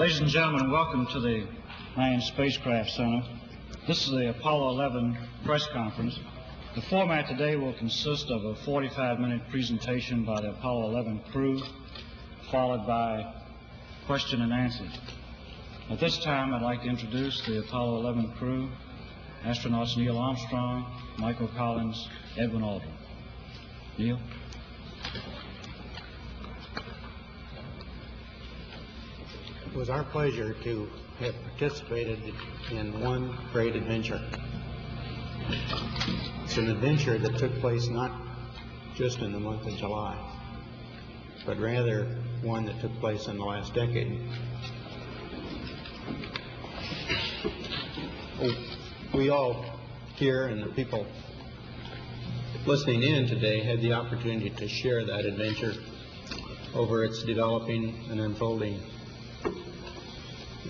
Ladies and gentlemen, welcome to the Manned Spacecraft Center. This is the Apollo 11 press conference. The format today will consist of a 45-minute presentation by the Apollo 11 crew, followed by question and answers. At this time, I'd like to introduce the Apollo 11 crew, astronauts Neil Armstrong, Michael Collins, Edwin Aldrin. Neil? It was our pleasure to have participated in one great adventure. It's an adventure that took place not just in the month of July, but rather one that took place in the last decade. We all here and the people listening in today had the opportunity to share that adventure over its developing and unfolding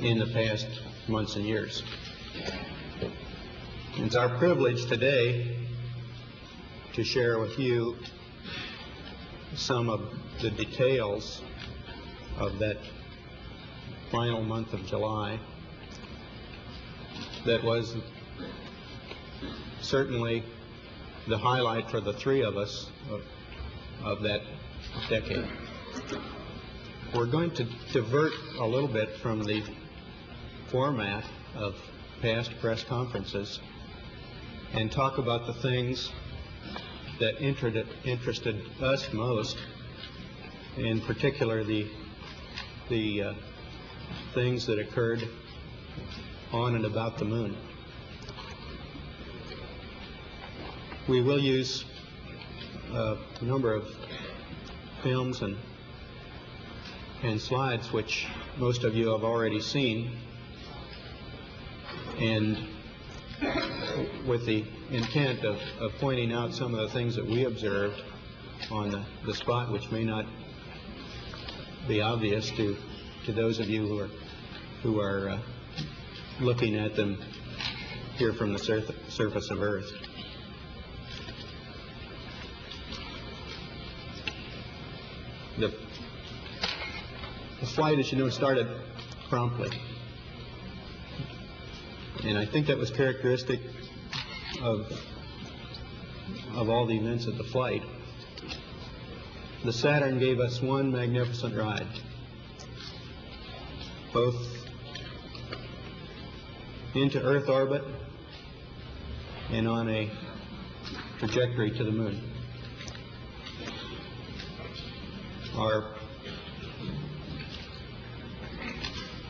in the past months and years. It's our privilege today to share with you some of the details of that final month of July that was certainly the highlight for the three of us of that decade. We're going to divert a little bit from the format of past press conferences and talk about the things that interested us most, in particular the things that occurred on and about the moon. We will use a number of films and slides which most of you have already seen, and with the intent of pointing out some of the things that we observed on the spot which may not be obvious to those of you who are looking at them here from the surface of Earth. The flight, as you know, started promptly. And I think that was characteristic of all the events of the flight. The Saturn gave us one magnificent ride, both into Earth orbit and on a trajectory to the moon.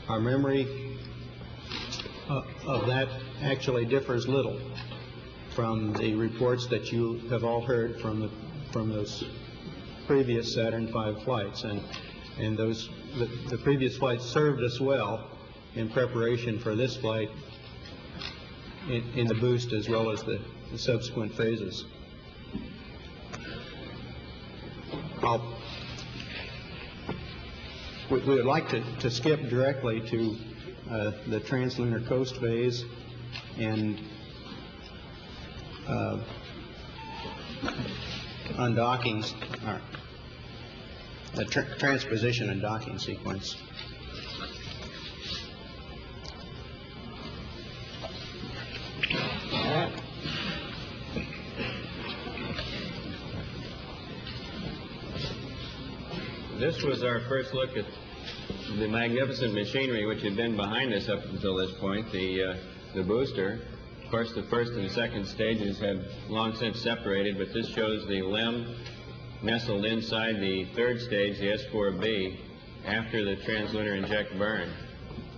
Our memory of that actually differs little from the reports that you have all heard from those previous Saturn V flights, and the previous flights served us well in preparation for this flight in the boost as well as the subsequent phases. We would like to skip directly to the translunar coast phase and undockings, the transposition and docking sequence. This was our first look at the magnificent machinery which had been behind us up until this point, the booster. Of course, the first and second stages have long since separated, but this shows the LEM nestled inside the third stage, the S4B, after the translunar inject burn.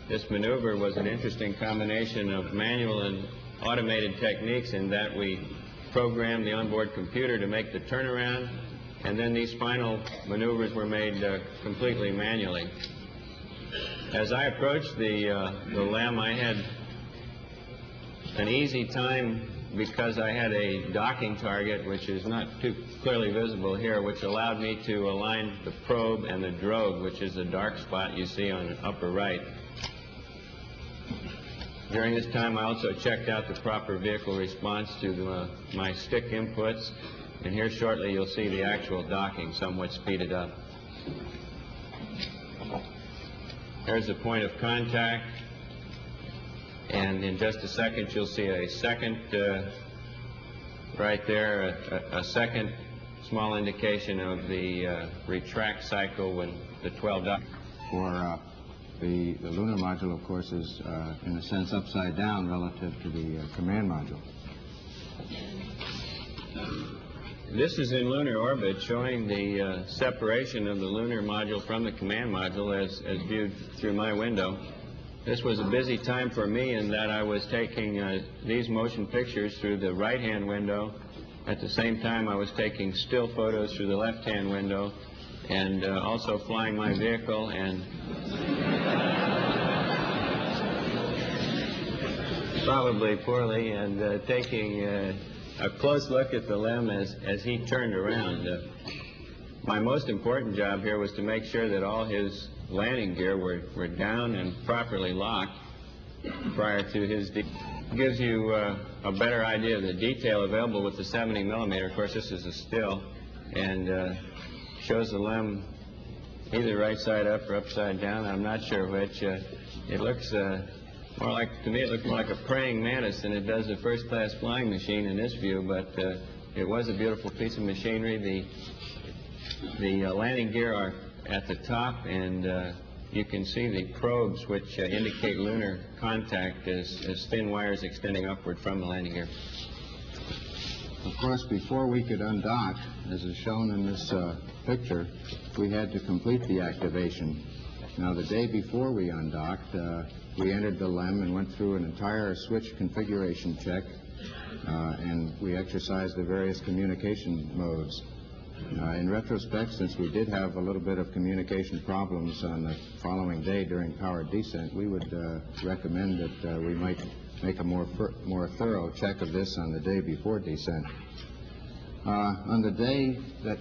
This maneuver was an interesting combination of manual and automated techniques in that we programmed the onboard computer to make the turnaround, and then these final maneuvers were made completely manually. As I approached the LEM, I had an easy time because I had a docking target, which is not too clearly visible here, which allowed me to align the probe and the drogue, which is the dark spot you see on the upper right. During this time, I also checked out the proper vehicle response to my stick inputs, and here shortly you'll see the actual docking somewhat speeded up. There's the point of contact, and in just a second you'll see a second right there, a second small indication of the retract cycle when the 12 dots. For the lunar module, of course, is in a sense upside down relative to the command module. This is in lunar orbit, showing the separation of the lunar module from the command module as viewed through my window. This was a busy time for me in that I was taking these motion pictures through the right-hand window. At the same time, I was taking still photos through the left-hand window, and also flying my vehicle and probably poorly, and taking a close look at the LEM as he turned around. My most important job here was to make sure that all his landing gear were down and properly locked prior to his gives you a better idea of the detail available with the 70 millimeter. Of course, this is a still, and shows the LEM either right side up or upside down. I'm not sure which. It looks more like, to me, it looked more like a praying mantis than it does a first-class flying machine in this view, but it was a beautiful piece of machinery. The landing gear are at the top, and you can see the probes which indicate lunar contact as thin wires extending upward from the landing gear. Of course, before we could undock, as is shown in this picture, we had to complete the activation. Now, the day before we undocked, we entered the LEM and went through an entire switch configuration check, and we exercised the various communication modes. In retrospect, since we did have a little bit of communication problems on the following day during powered descent, we would recommend that we might make a more thorough check of this on the day before descent. On the day that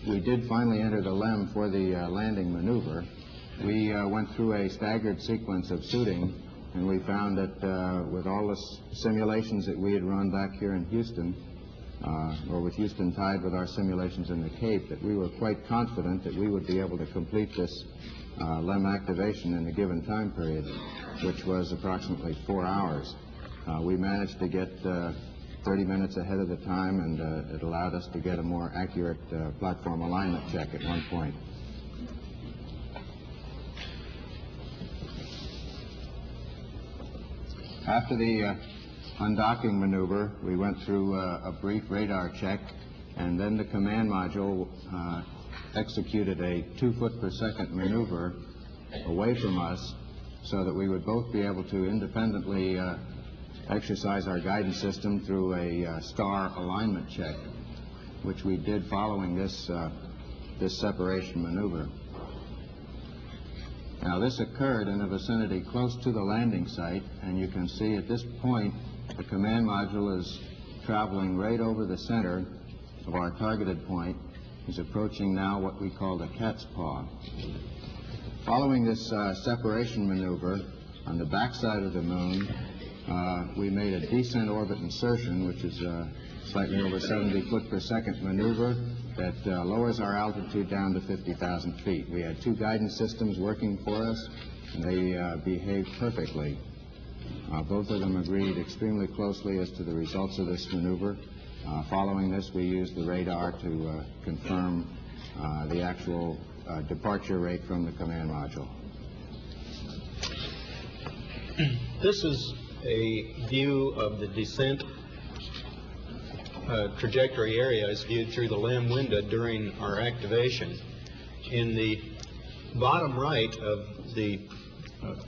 we did finally enter the LEM for the landing maneuver, we went through a staggered sequence of suiting, and we found that with all the simulations that we had run back here in Houston, or with Houston tied with our simulations in the Cape, that we were quite confident that we would be able to complete this LEM activation in a given time period, which was approximately 4 hours. We managed to get 30 minutes ahead of the time, and it allowed us to get a more accurate platform alignment check at one point. After the undocking maneuver, we went through a brief radar check, and then the command module executed a 2 foot per second maneuver away from us so that we would both be able to independently exercise our guidance system through a star alignment check, which we did following this separation maneuver. Now, this occurred in a vicinity close to the landing site, and you can see at this point the command module is traveling right over the center of our targeted point. Is approaching now what we call the cat's paw. Following this separation maneuver on the backside of the moon, we made a descent orbit insertion, which is slightly over 70 foot per second maneuver that lowers our altitude down to 50,000 feet. We had 2 guidance systems working for us, and they behaved perfectly. Both of them agreed extremely closely as to the results of this maneuver. Following this, we used the radar to confirm the actual departure rate from the command module. This is a view of the descent trajectory area as viewed through the LEM window during our activation. In the bottom right of the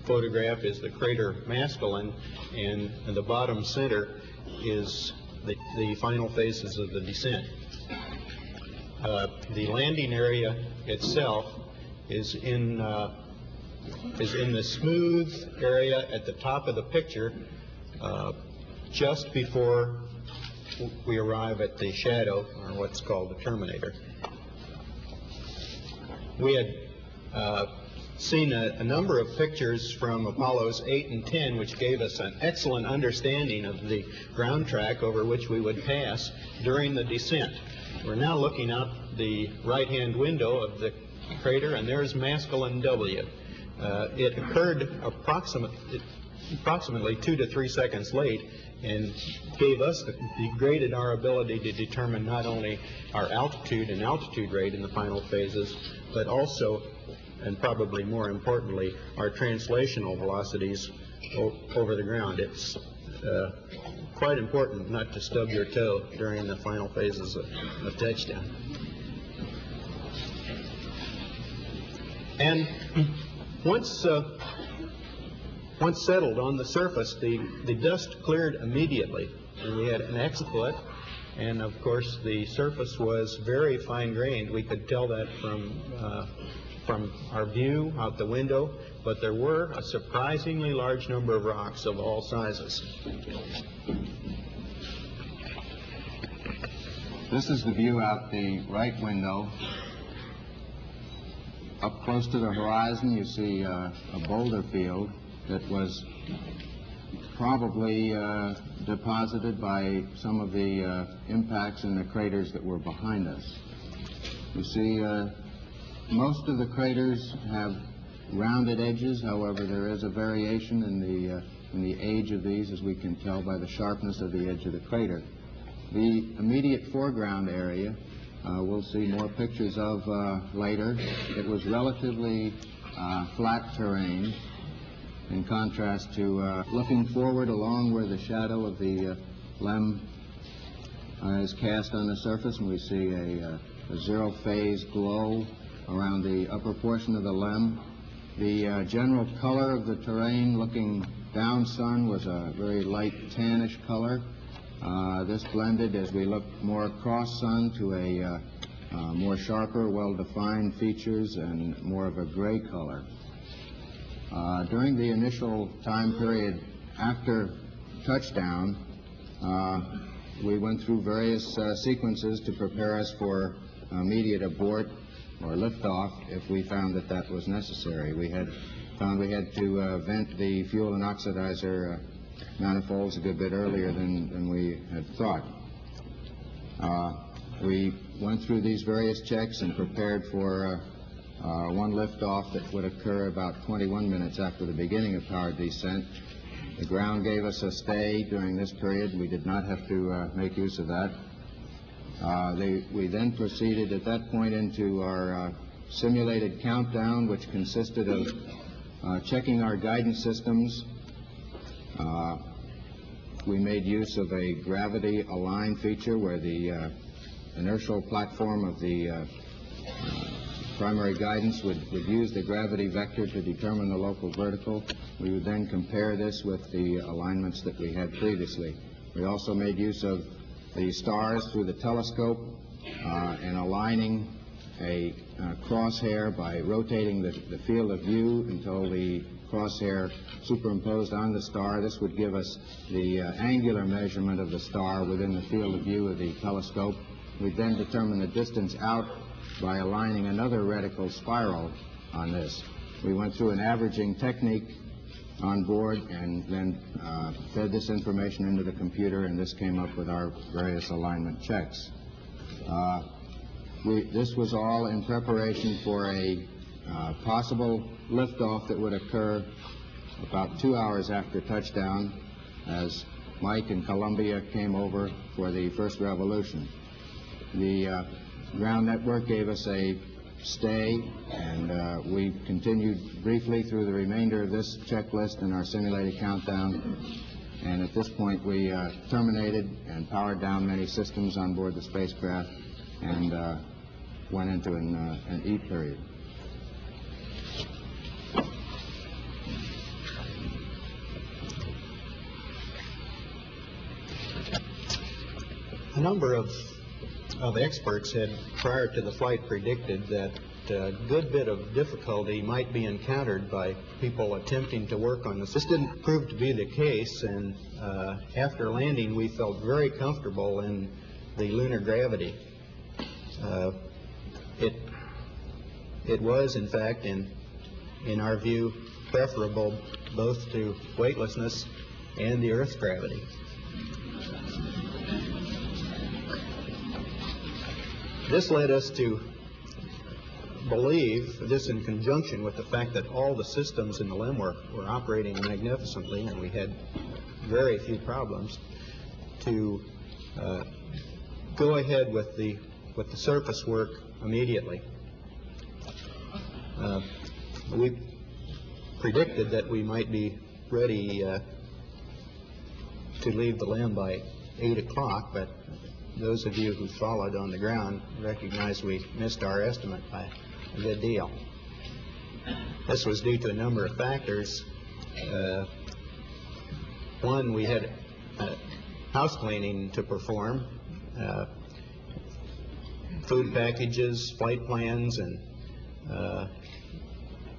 photograph is the crater Maskelyne, and in the bottom center is the final phases of the descent. The landing area itself is in the smooth area at the top of the picture, just before we arrive at the shadow, or what's called the terminator. We had seen a number of pictures from Apollos 8 and 10, which gave us an excellent understanding of the ground track over which we would pass during the descent. We're now looking out the right-hand window of the crater, and there's Maskelyne W. It occurred approximately 2 to 3 seconds late, and degraded our ability to determine not only our altitude and altitude rate in the final phases, but also, and probably more importantly, our translational velocities over the ground. It's quite important not to stub your toe during the final phases of touchdown. And once settled on the surface, the dust cleared immediately, and we had an exafloot, and of course the surface was very fine-grained. We could tell that from our view out the window, but there were a surprisingly large number of rocks of all sizes. This is the view out the right window. Up close to the horizon, you see a boulder field that was probably deposited by some of the impacts in the craters that were behind us. You see, most of the craters have rounded edges. However, there is a variation in the age of these, as we can tell by the sharpness of the edge of the crater. The immediate foreground area we'll see more pictures of later. It was relatively flat terrain, in contrast to looking forward along where the shadow of the LEM is cast on the surface, and we see a zero-phase glow around the upper portion of the LEM. The general color of the terrain looking down sun was a very light tannish color. This blended as we looked more across sun to a more sharper, well-defined features and more of a gray color. During the initial time period after touchdown, we went through various sequences to prepare us for immediate abort or liftoff if we found that that was necessary. We had found we had to vent the fuel and oxidizer manifolds a good bit earlier than we had thought. We went through these various checks and prepared for one liftoff that would occur about 21 minutes after the beginning of powered descent. The ground gave us a stay during this period. We did not have to make use of that. We then proceeded at that point into our simulated countdown, which consisted of checking our guidance systems. We made use of a gravity align feature where the inertial platform of the primary guidance would use the gravity vector to determine the local vertical. We would then compare this with the alignments that we had previously. We also made use of the stars through the telescope and aligning a crosshair by rotating the field of view until the crosshair superimposed on the star. This would give us the angular measurement of the star within the field of view of the telescope. We'd then determine the distance out by aligning another reticle spiral on this. We went through an averaging technique on board and then fed this information into the computer, and this came up with our various alignment checks. This was all in preparation for a possible liftoff that would occur about 2 hours after touchdown as Mike and Columbia came over for the first revolution. The ground network gave us a stay, and we continued briefly through the remainder of this checklist in our simulated countdown. And at this point, we terminated and powered down many systems on board the spacecraft and went into an eat period. A number of experts had, prior to the flight, predicted that a good bit of difficulty might be encountered by people attempting to work on this. This didn't prove to be the case, and after landing, we felt very comfortable in the lunar gravity. It was, in fact, in our view, preferable both to weightlessness and the Earth's gravity. This led us to believe, this in conjunction with the fact that all the systems in the LEM were operating magnificently and we had very few problems, to go ahead with the surface work immediately. We predicted that we might be ready to leave the LEM by 8 o'clock, but those of you who followed on the ground recognize we missed our estimate by a good deal. This was due to a number of factors. One, we had house cleaning to perform, food packages, flight plans, and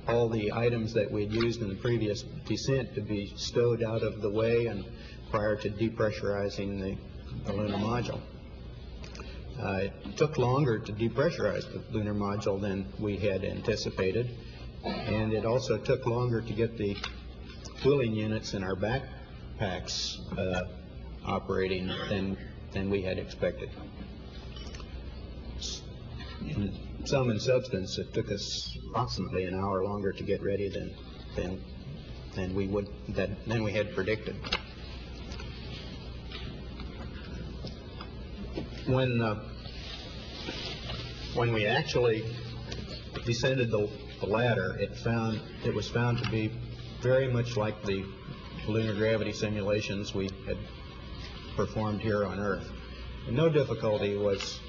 all the items that we'd used in the previous descent to be stowed out of the way and prior to depressurizing the lunar module. It took longer to depressurize the lunar module than we had anticipated, and it also took longer to get the cooling units in our backpacks operating than we had expected. In sum and substance, it took us approximately an hour longer to get ready than we had predicted. When we actually descended the ladder, it was found to be very much like the lunar gravity simulations we had performed here on Earth. And no difficulty was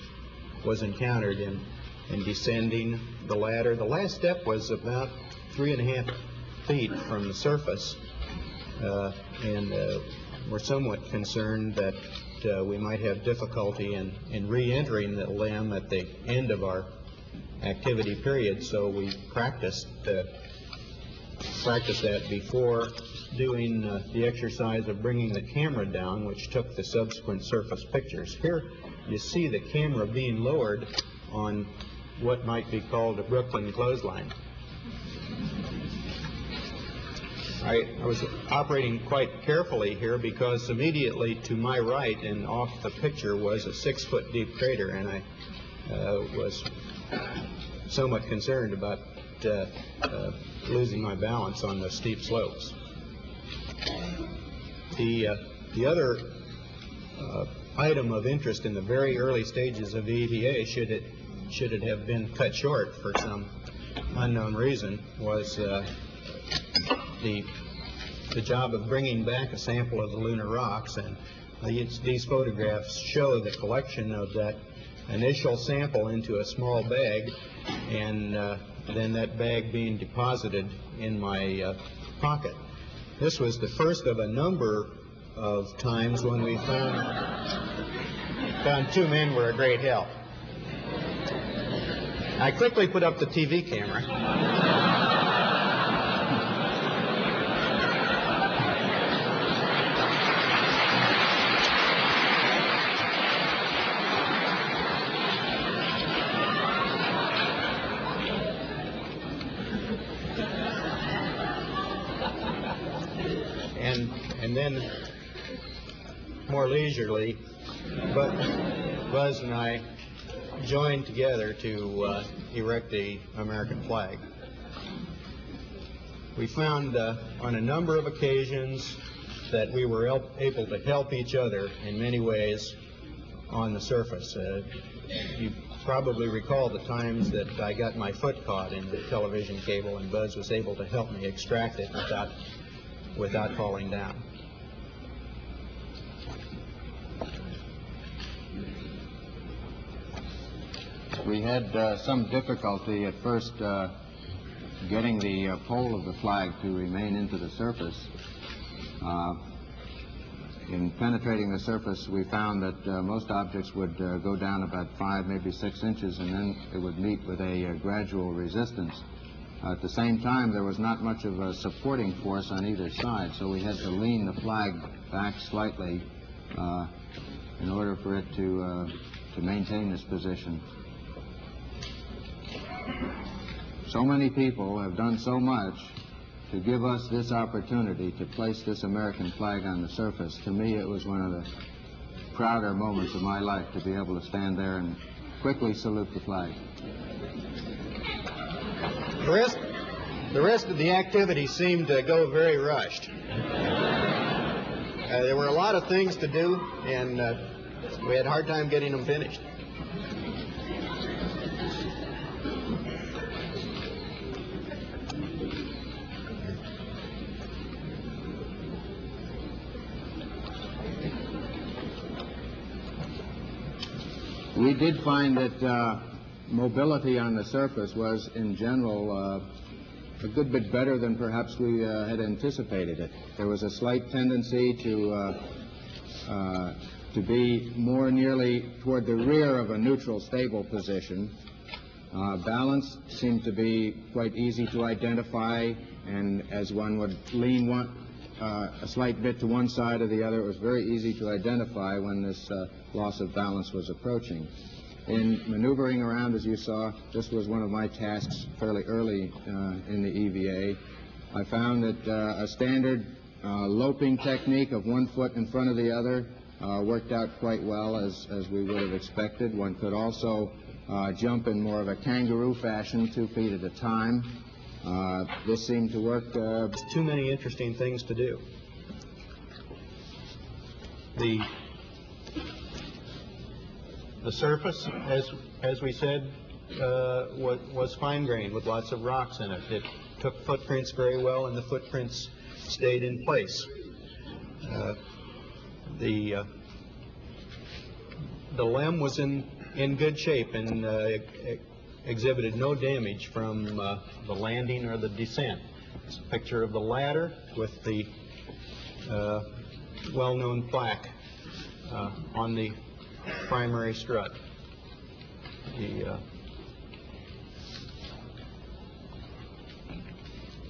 encountered in descending the ladder. The last step was about 3.5 feet from the surface, and we're somewhat concerned that we might have difficulty in re-entering the LEM at the end of our activity period, so we practiced that before doing the exercise of bringing the camera down, which took the subsequent surface pictures. Here you see the camera being lowered on what might be called a Brooklyn clothesline. I was operating quite carefully here because immediately to my right and off the picture was a 6-foot deep crater, and I was somewhat concerned about losing my balance on the steep slopes. The other item of interest in the very early stages of EVA, should it have been cut short for some unknown reason, was the job of bringing back a sample of the Lunar Rocks, and these photographs show the collection of that initial sample into a small bag, and then that bag being deposited in my pocket. This was the first of a number of times when we found two men were a great help. I quickly put up the TV camera. And then, more leisurely, Buzz and I joined together to erect the American flag. We found on a number of occasions that we were able to help each other in many ways on the surface. You probably recall the times that I got my foot caught in the television cable and Buzz was able to help me extract it without falling down. We had some difficulty at first getting the pole of the flag to remain into the surface. In penetrating the surface, we found that most objects would go down about 5, maybe 6 inches, and then it would meet with a gradual resistance. At the same time, there was not much of a supporting force on either side, so we had to lean the flag back slightly in order for it to maintain this position. So many people have done so much to give us this opportunity to place this American flag on the surface. To me, it was one of the prouder moments of my life to be able to stand there and quickly salute the flag. The rest of the activity seemed to go very rushed. There were a lot of things to do, and we had a hard time getting them finished. We did find that mobility on the surface was, in general, a good bit better than perhaps we had anticipated it. There was a slight tendency to be more nearly toward the rear of a neutral stable position. Balance seemed to be quite easy to identify, and as one would lean a slight bit to one side or the other, it was very easy to identify when this loss of balance was approaching. In maneuvering around, as you saw, this was one of my tasks fairly early in the EVA. I found that a standard loping technique of one foot in front of the other worked out quite well, as we would have expected. One could also jump in more of a kangaroo fashion, 2 feet at a time. This seemed to work. Too many interesting things to do. The surface, as we said, was fine-grained with lots of rocks in it. It took footprints very well, and the footprints stayed in place. The LEM was in good shape and exhibited no damage from the landing or the descent. It's a picture of the ladder with the well-known plaque on the primary strut.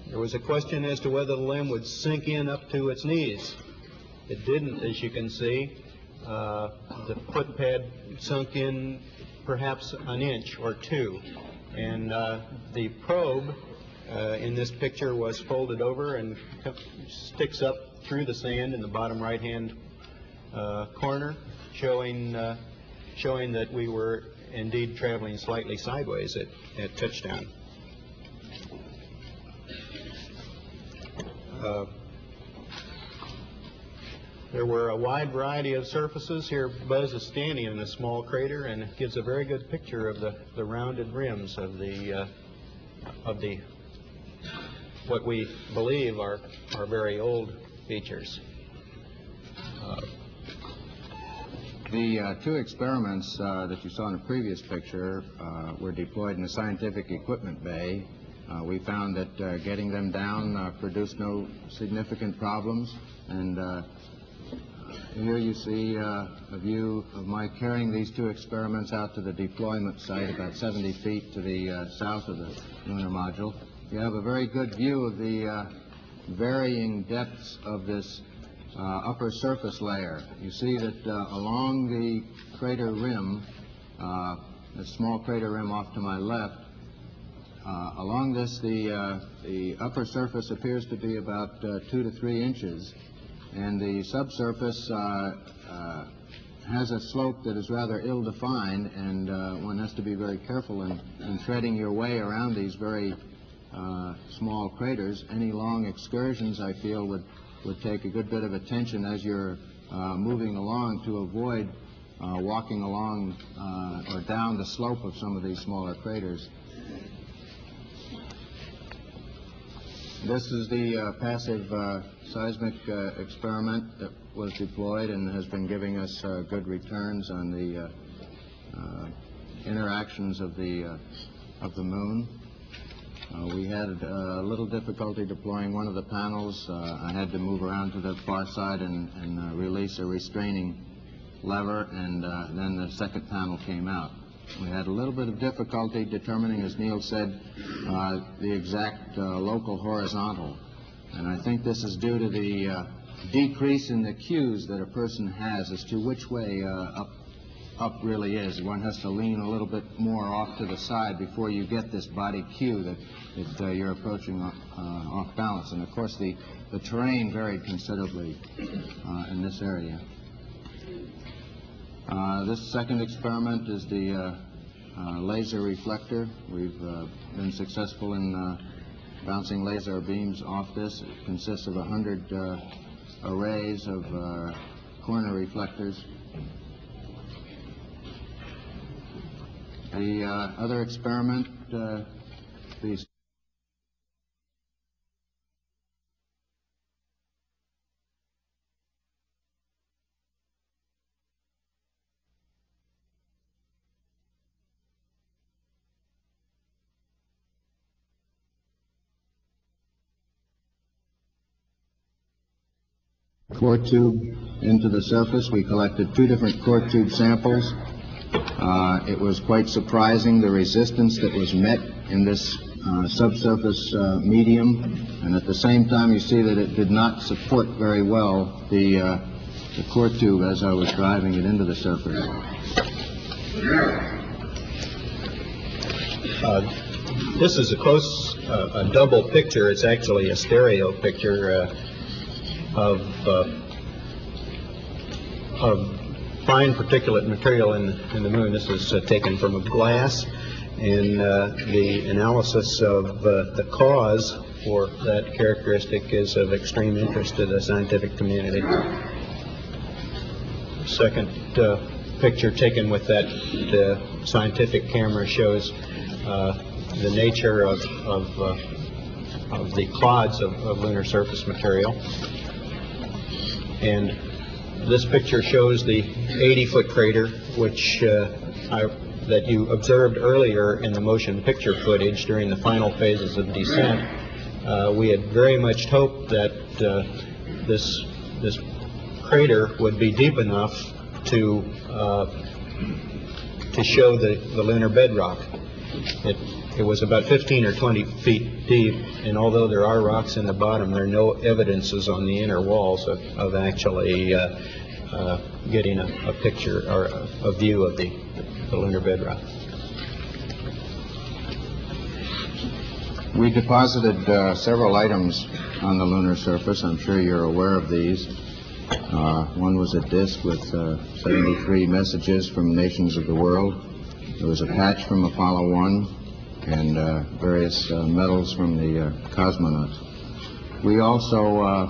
There was a question as to whether the LEM would sink in up to its knees. It didn't, as you can see. The foot pad sunk in perhaps an inch or two, and the probe in this picture was folded over and sticks up through the sand in the bottom right-hand corner, showing that we were indeed traveling slightly sideways at touchdown. There were a wide variety of surfaces. Here Buzz is standing in a small crater, and it gives a very good picture of the rounded rims of the what we believe are very old features. The two experiments that you saw in the previous picture were deployed in the scientific equipment bay. We found that getting them down produced no significant problems, and here you see a view of my carrying these two experiments out to the deployment site about 70 feet to the south of the lunar module. You have a very good view of the varying depths of this upper surface layer. You see that along the crater rim, the small crater rim off to my left, along this the upper surface appears to be about 2 to 3 inches, and the subsurface has a slope that is rather ill-defined, and one has to be very careful in treading your way around these very small craters. Any long excursions, I feel, would take a good bit of attention as you're moving along to avoid walking along or down the slope of some of these smaller craters. This is the passive seismic experiment that was deployed and has been giving us good returns on the interactions of the moon. We had a little difficulty deploying one of the panels. I had to move around to the far side and release a restraining lever, and then the second panel came out. We had a little bit of difficulty determining, as Neil said, the exact local horizontal. And I think this is due to the decrease in the cues that a person has as to which way up really is. One has to lean a little bit more off to the side before you get this body cue that you're approaching off balance. And of course the terrain varied considerably in this area. This second experiment is the laser reflector. We've been successful in bouncing laser beams off this. It consists of 100 arrays of corner reflectors. The other experiment, these core tube into the surface. We collected 2 different core tube samples. It was quite surprising the resistance that was met in this subsurface medium, and at the same time you see that it did not support very well the core tube as I was driving it into the surface. This is a double picture. It's actually a stereo picture of fine particulate material in the moon. This is taken from a glass, and the analysis of the cause for that characteristic is of extreme interest to the scientific community. Second picture taken with that scientific camera shows the nature of the clods of lunar surface material. And this picture shows the 80-foot crater, which that you observed earlier in the motion picture footage during the final phases of descent. We had very much hoped that this crater would be deep enough to show the lunar bedrock. It was about 15 or 20 feet deep, and although there are rocks in the bottom, there are no evidences on the inner walls of actually getting a picture or a view of the lunar bedrock. We deposited several items on the lunar surface. I'm sure you're aware of these. One was a disk with 73 messages from nations of the world. There was a patch from Apollo 1 and various medals from the cosmonauts. We also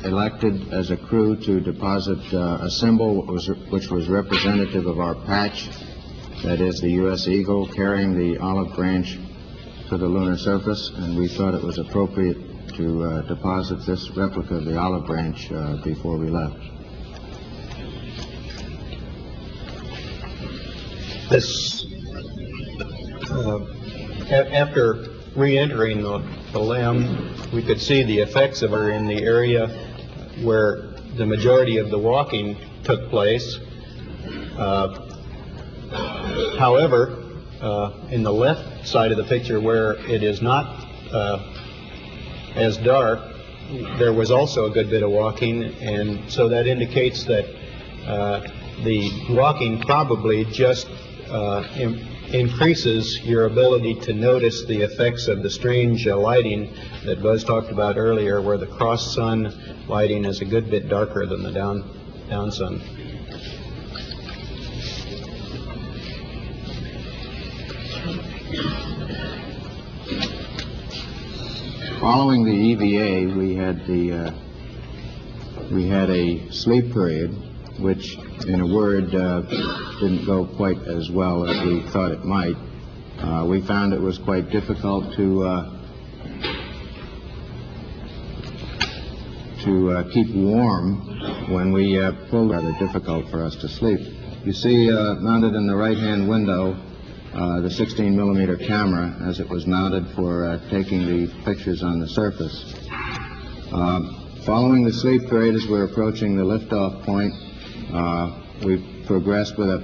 elected as a crew to deposit a symbol which was representative of our patch, that is the U.S. Eagle carrying the olive branch to the lunar surface, and we thought it was appropriate to deposit this replica of the olive branch before we left. This, after re-entering the LEM, we could see the effects of her in the area where the majority of the walking took place. However, in the left side of the picture where it is not as dark, there was also a good bit of walking, and so that indicates that the walking probably just increases your ability to notice the effects of the strange lighting that Buzz talked about earlier, where the cross-sun lighting is a good bit darker than the down sun. Following the EVA, we had a sleep period, which, in a word, didn't go quite as well as we thought it might. We found it was quite difficult to keep warm when we pulled. Rather difficult for us to sleep. You see, mounted in the right-hand window, the 16-millimeter camera as it was mounted for taking the pictures on the surface. Following the sleep period, as we're approaching the liftoff point, we progressed with a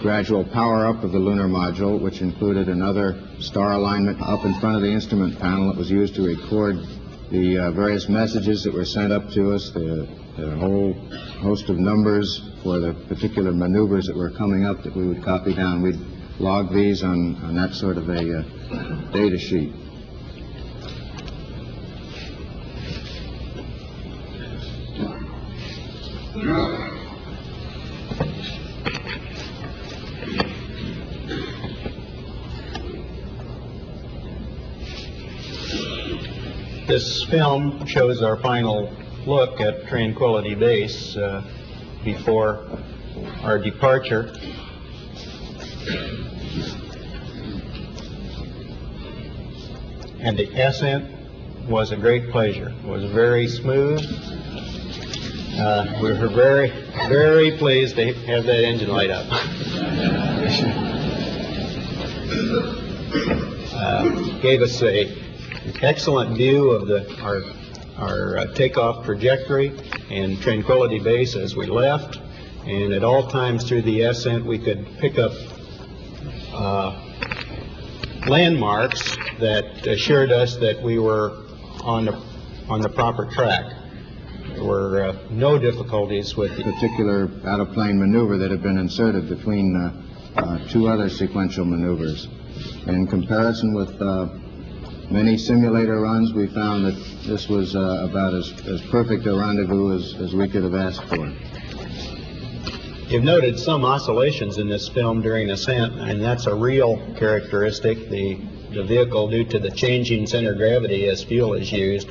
gradual power-up of the lunar module, which included another star alignment up in front of the instrument panel that was used to record the various messages that were sent up to us, the whole host of numbers for the particular maneuvers that were coming up that we would copy down. We'd log these on that sort of a data sheet. This film shows our final look at Tranquility Base before our departure. And the ascent was a great pleasure. It was very smooth. We were very, very pleased to have that engine light up. Gave us an excellent view of our takeoff trajectory and Tranquility Base as we left. And at all times through the ascent, we could pick up landmarks that assured us that we were on the proper track. There were no difficulties with the particular out-of-plane maneuver that had been inserted between two other sequential maneuvers. In comparison with many simulator runs, we found that this was about as perfect a rendezvous as we could have asked for. You've noted some oscillations in this film during ascent, and that's a real characteristic. The vehicle, due to the changing center of gravity as fuel is used,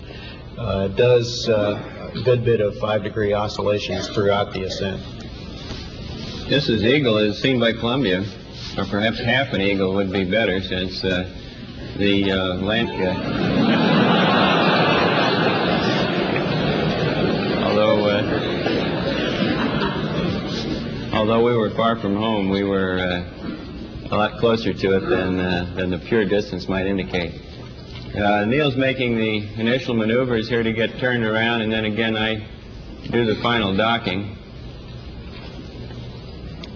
does a good bit of 5-degree oscillations throughout the ascent. This is Eagle as seen by Columbia, or perhaps half an Eagle would be better, since the landscape. Although we were far from home, we were a lot closer to it than the pure distance might indicate. Neil's making the initial maneuvers here to get turned around, and then again I do the final docking.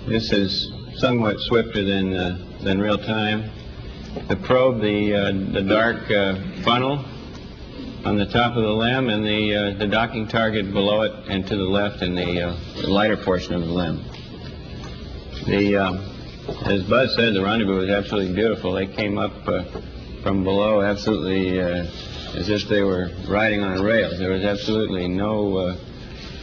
This is somewhat swifter than real time. The probe, the dark funnel on the top of the LEM, and the docking target below it and to the left in the lighter portion of the LEM. As Buzz said, the rendezvous was absolutely beautiful. They came up from below absolutely as if they were riding on a rail. There was absolutely no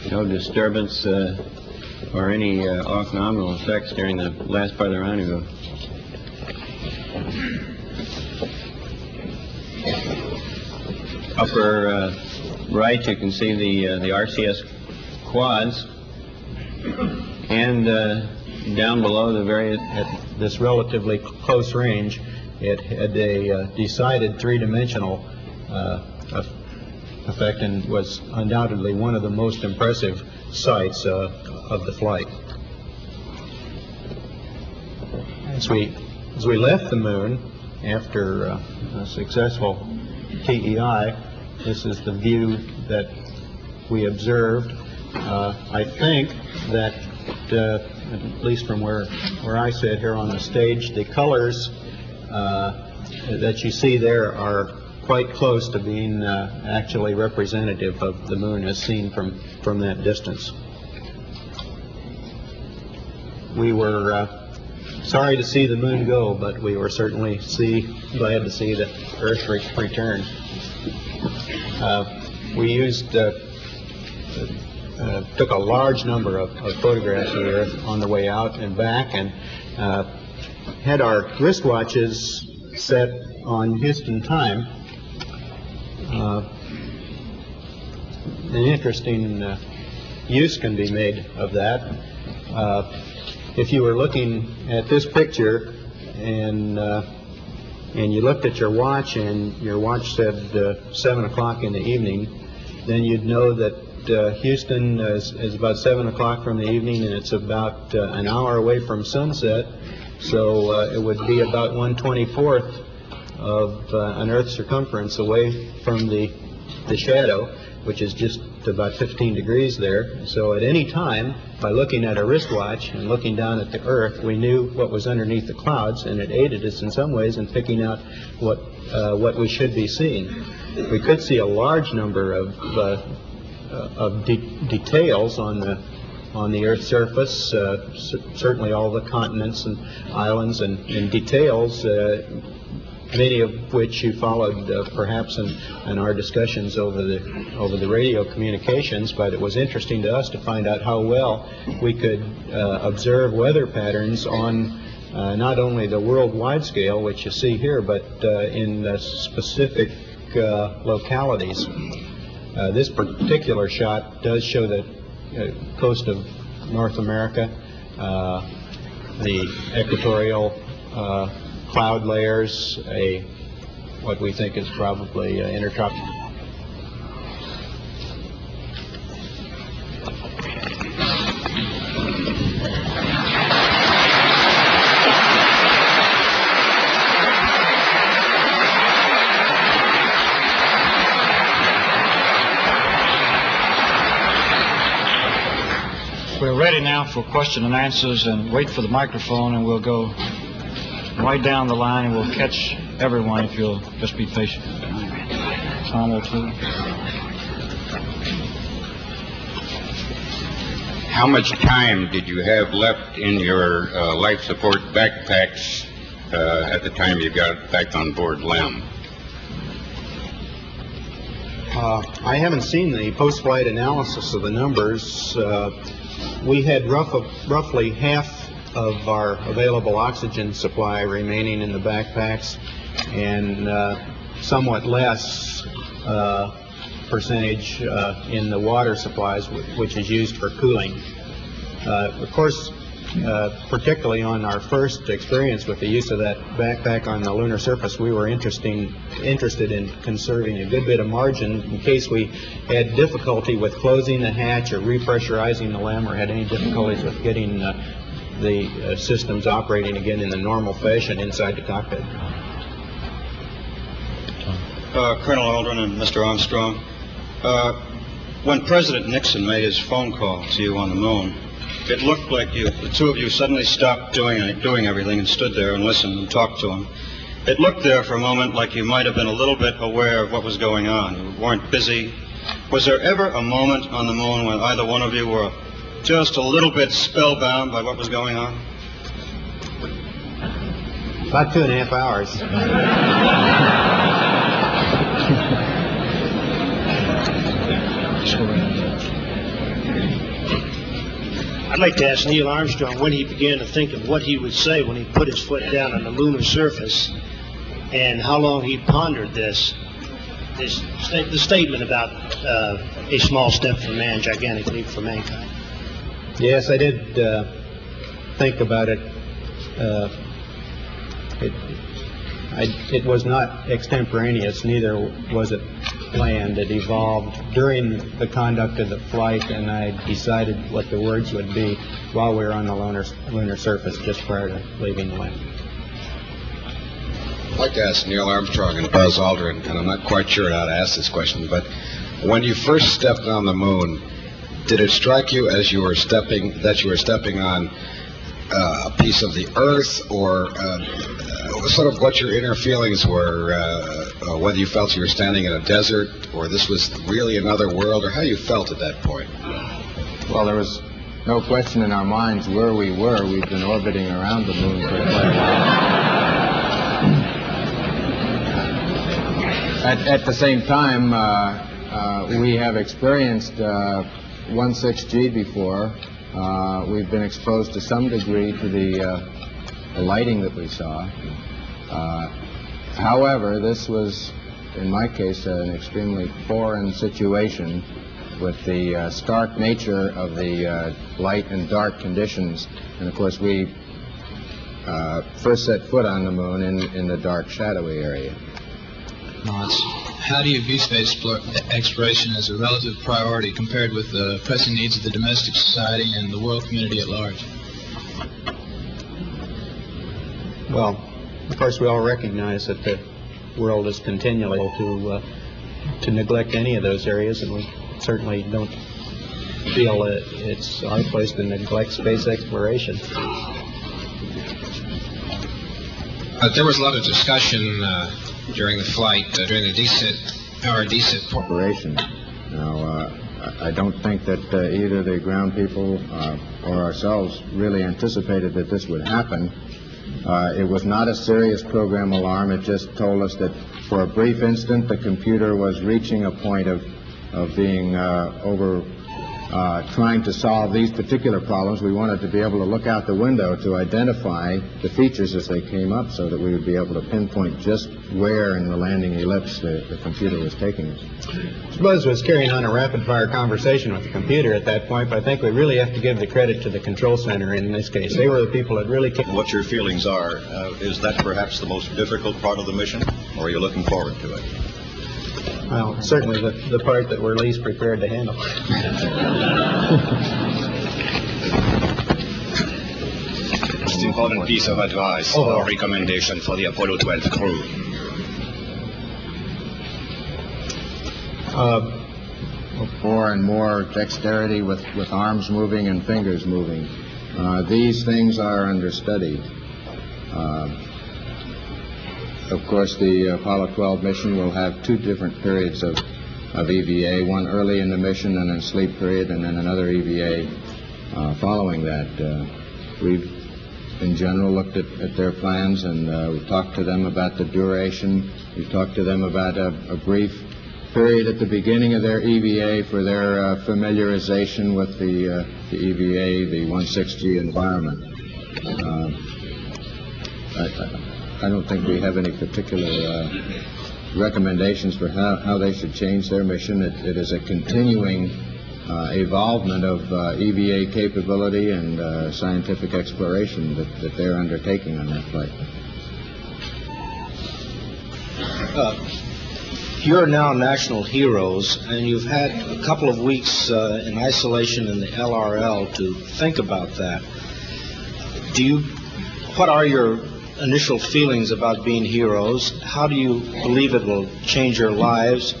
disturbance or any off-nominal effects during the last part of the rendezvous. Upper right, you can see the RCS quads, and down below at this relatively close range, it had a decided three-dimensional effect and was undoubtedly one of the most impressive sights of the flight. As we left the moon after a successful TEI, this is the view that we observed. I think that at least from where I sit here on the stage, the colors that you see there are quite close to being actually representative of the moon as seen from that distance. We were sorry to see the moon go, but we were certainly glad to see the Earth return. We took a large number of photographs of the Earth on the way out and back, and had our wristwatches set on Houston time. An interesting use can be made of that. If you were looking at this picture and you looked at your watch and your watch said 7 o'clock in the evening, then you'd know that Houston is about 7 o'clock from the evening, and it's about an hour away from sunset. So it would be about 1/24th of an Earth circumference away from the shadow, which is just about 15 degrees there. So at any time, by looking at a wristwatch and looking down at the Earth, we knew what was underneath the clouds, and it aided us in some ways in picking out what we should be seeing. We could see a large number of details on the Earth's surface, certainly all the continents and islands and details, many of which you followed perhaps in our discussions over the radio communications. But it was interesting to us to find out how well we could observe weather patterns on not only the worldwide scale, which you see here, but in specific localities. This particular shot does show the coast of North America, the equatorial cloud layers, what we think is probably intertropical. We're ready now for question and answers, and wait for the microphone, and we'll go right down the line, and we'll catch everyone if you'll just be patient. Tom will too. How much time did you have left in your life support backpacks at the time you got back on board LEM? I haven't seen the post-flight analysis of the numbers. We had roughly half of our available oxygen supply remaining in the backpacks, and somewhat less percentage in the water supplies, which is used for cooling. Of course, particularly on our first experience with the use of that backpack on the lunar surface, we were interested in conserving a good bit of margin in case we had difficulty with closing the hatch or repressurizing the LEM, or had any difficulties with getting the systems operating again in the normal fashion inside the cockpit. Colonel Aldrin and Mr. Armstrong, when President Nixon made his phone call to you on the moon, it looked like the two of you suddenly stopped doing everything and stood there and listened and talked to him. It looked there for a moment like you might have been a little bit aware of what was going on. You weren't busy. Was there ever a moment on the moon when either one of you were just a little bit spellbound by what was going on? About 2.5 hours. I'd like to ask Neil Armstrong when he began to think of what he would say when he put his foot down on the lunar surface, and how long he pondered the statement about a small step for man, gigantic leap for mankind. Yes, I did think about it. It was not extemporaneous, neither was it planned. It evolved during the conduct of the flight, and I decided what the words would be while we were on the lunar surface just prior to leaving the land. I'd like to ask Neil Armstrong and Buzz Aldrin, and I'm not quite sure how to ask this question, but when you first stepped on the moon, did it strike you as you were stepping on a piece of the Earth, or sort of what your inner feelings were, whether you felt you were standing in a desert, or this was really another world, or how you felt at that point? Well, there was no question in our minds where we were. We'd been orbiting around the moon for quite a while. At the same time, we have experienced 1.6G before. We've been exposed to some degree to the lighting that we saw. However, this was, in my case, an extremely foreign situation with the stark nature of the light and dark conditions. And, of course, we first set foot on the moon in the dark, shadowy area. How do you view space exploration as a relative priority compared with the pressing needs of the domestic society and the world community at large? Well, of course, we all recognize that the world is continually to neglect any of those areas, and we certainly don't feel that it's our place to neglect space exploration. There was a lot of discussion during the flight, during the descent. Operation. Now, I don't think that either the ground people or ourselves really anticipated that this would happen. It was not a serious program alarm. It just told us that for a brief instant the computer was reaching a point of being trying to solve these particular problems, we wanted to be able to look out the window to identify the features as they came up so that we would be able to pinpoint just where in the landing ellipse the computer was taking us. I suppose was carrying on a rapid-fire conversation with the computer at that point, but I think we really have to give the credit to the control center in this case. They were the people that really... What your feelings are, is that perhaps the most difficult part of the mission, or are you looking forward to it? Well, certainly the part that we're least prepared to handle. Most important piece of advice or recommendation for the Apollo 12 crew. More and more dexterity with arms moving and fingers moving. These things are under study. Of course, the Apollo 12 mission will have two different periods of EVA, one early in the mission and then sleep period, and then another EVA following that. We've, in general, looked at their plans, and we've talked to them about the duration. We've talked to them about a brief period at the beginning of their EVA for their familiarization with the EVA, the 160 environment. I don't think we have any particular recommendations for how they should change their mission. It is a continuing evolvement of EVA capability and scientific exploration that they're undertaking on that flight. You're now national heroes, and you've had a couple of weeks in isolation in the LRL to think about that. What are your initial feelings about being heroes? How do you believe it will change your lives?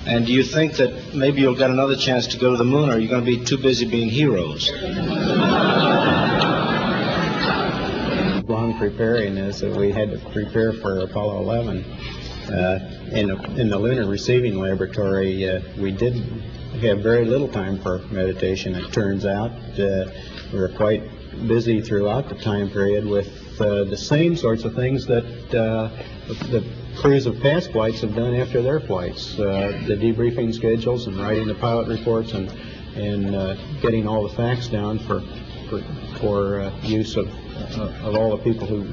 And do you think that maybe you'll get another chance to go to the moon, or are you going to be too busy being heroes? Long preparing is that we had to prepare for Apollo 11. In the Lunar Receiving Laboratory, we did have very little time for meditation, it turns out. We were quite busy throughout the time period with the same sorts of things that the crews of past flights have done after their flights. The debriefing schedules and writing the pilot reports and getting all the facts down for use of all the people who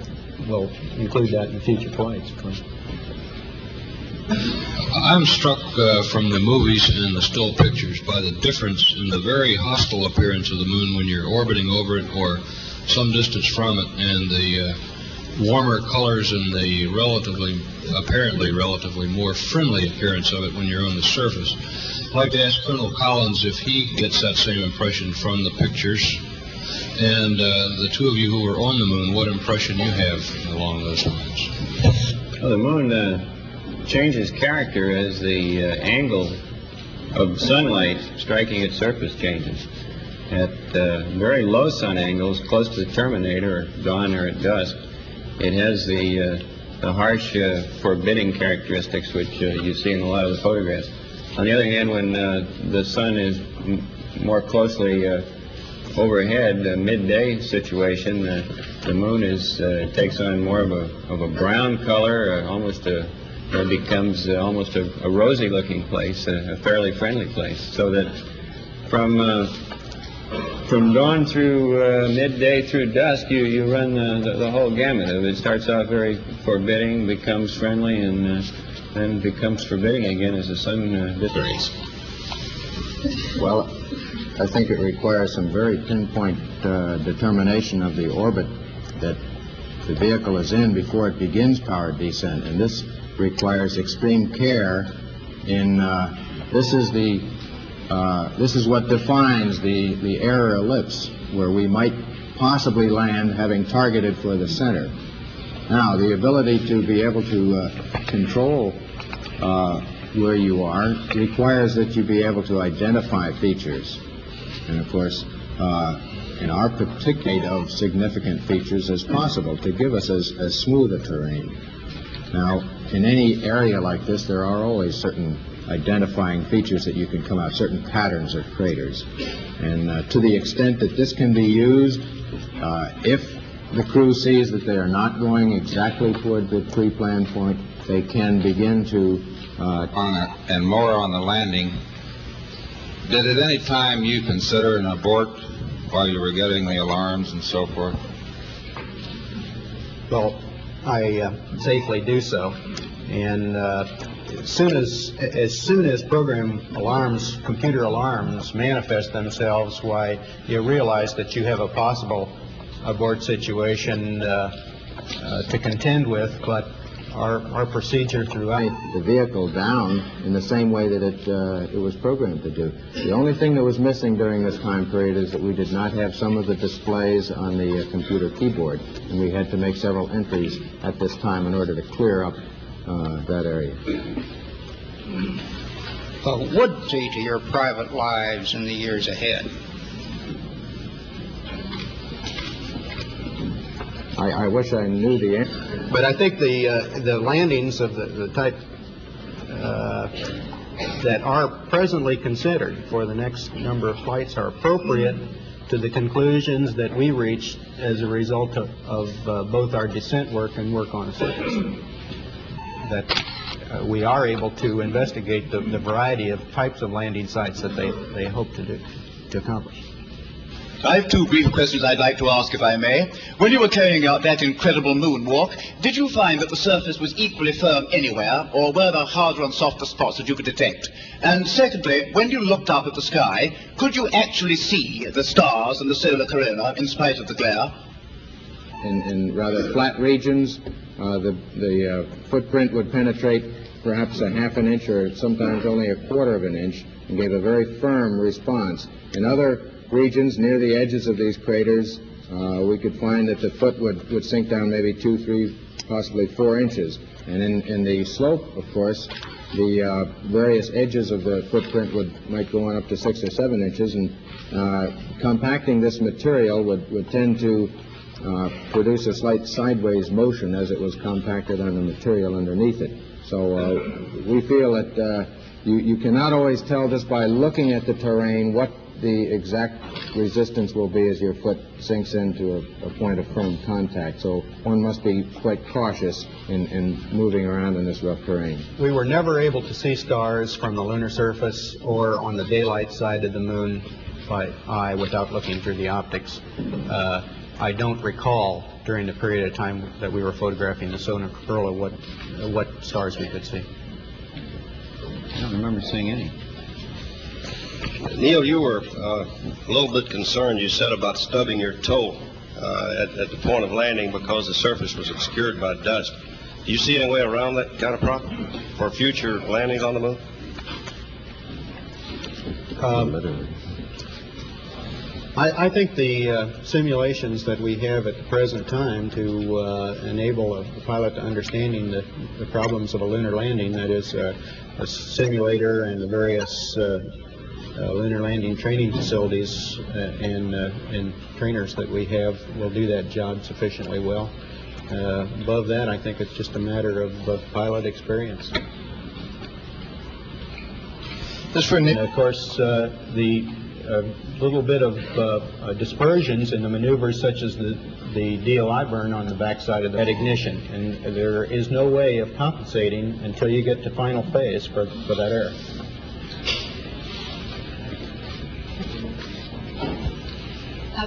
will include that in future flights. I'm struck from the movies and the still pictures by the difference in the very hostile appearance of the moon when you're orbiting over it or some distance from it, and the warmer colors and the apparently relatively more friendly appearance of it when you're on the surface. I'd like to ask Colonel Collins if he gets that same impression from the pictures, and the two of you who were on the moon, what impression you have along those lines. Well, the moon changes character as the angle of sunlight striking its surface changes. At very low sun angles, close to the terminator, or dawn or at dusk, it has the harsh, forbidding characteristics which you see in a lot of the photographs. On the other hand, when the sun is more closely overhead, a midday situation, the moon takes on more of a brown color, it becomes almost a rosy-looking place, a fairly friendly place, so that from dawn through midday through dusk, you run the whole gamut of it. It starts off very forbidding, becomes friendly, and then becomes forbidding again as the sun dissipates. Well, I think it requires some very pinpoint determination of the orbit that the vehicle is in before it begins powered descent, and this requires extreme care in this is what defines the error ellipse where we might possibly land having targeted for the center. Now, the ability to be able to control where you are requires that you be able to identify features, and of course in our particular of significant features as possible to give us as smooth a terrain. Now, in any area like this, there are always certain identifying features that you can come out, certain patterns or craters. And to the extent that this can be used, if the crew sees that they are not going exactly toward the pre-planned point, they can begin to... and more on the landing, Did at any time you consider an abort while you were getting the alarms and so forth? Well, I safely do so, and as soon as program alarms, computer alarms manifest themselves, why you realize that you have a possible abort situation to contend with, but our procedure throughout the vehicle down in the same way that it was programmed to do. The only thing that was missing during this time period is that we did not have some of the displays on the computer keyboard, and we had to make several entries at this time in order to clear up that area. What would see to your private lives in the years ahead? I wish I knew the answer. But I think the landings of the type that are presently considered for the next number of flights are appropriate to the conclusions that we reached as a result of both our descent work and work on the surface. That we are able to investigate the variety of types of landing sites that they hope to accomplish. I have two brief questions I'd like to ask, if I may. When you were carrying out that incredible moonwalk, did you find that the surface was equally firm anywhere, or were there harder and softer spots that you could detect? And secondly, when you looked up at the sky, could you actually see the stars and the solar corona in spite of the glare? In rather flat regions, the footprint would penetrate perhaps a half an inch or sometimes only a quarter of an inch and gave a very firm response. In other regions near the edges of these craters, we could find that the foot would sink down maybe 2, 3, possibly 4 inches. And in the slope, of course, the various edges of the footprint might go on up to 6 or 7 inches, and compacting this material would tend to produce a slight sideways motion as it was compacted on the material underneath it. So we feel that you cannot always tell just by looking at the terrain what the exact resistance will be as your foot sinks into a point of firm contact. So one must be quite cautious in moving around in this rough terrain. We were never able to see stars from the lunar surface or on the daylight side of the moon by eye without looking through the optics. I don't recall during the period of time that we were photographing the solar corona what stars we could see. I don't remember seeing any. Neil, you were a little bit concerned, you said, about stubbing your toe at the point of landing because the surface was obscured by dust. Do you see any way around that kind of problem for future landings on the moon? I think the simulations that we have at the present time to enable a pilot to understanding the problems of a lunar landing, that is a simulator and the various lunar landing training facilities and trainers that we have will do that job sufficiently well. Above that, I think it's just a matter of pilot experience. And of course, the little bit of dispersions in the maneuvers, such as the DLI burn on the backside of that ignition, and there is no way of compensating until you get to final phase for that error.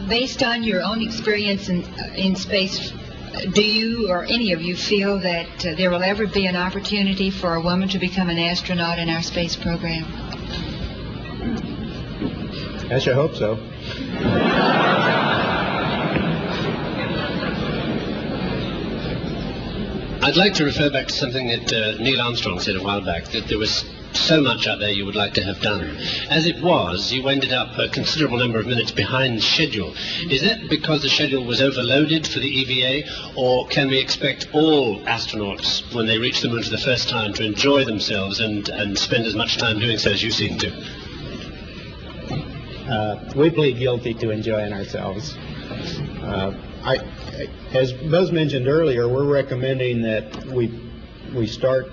Based on your own experience in space, do you or any of you feel that there will ever be an opportunity for a woman to become an astronaut in our space program? I sure hope so. I'd like to refer back to something that Neil Armstrong said a while back, that there was so much out there you would like to have done. As it was, you ended up a considerable number of minutes behind schedule. Is that because the schedule was overloaded for the EVA, or can we expect all astronauts, when they reach the moon for the first time, to enjoy themselves and spend as much time doing so as you seem to? We plead guilty to enjoying ourselves. As Buzz mentioned earlier, we're recommending that we start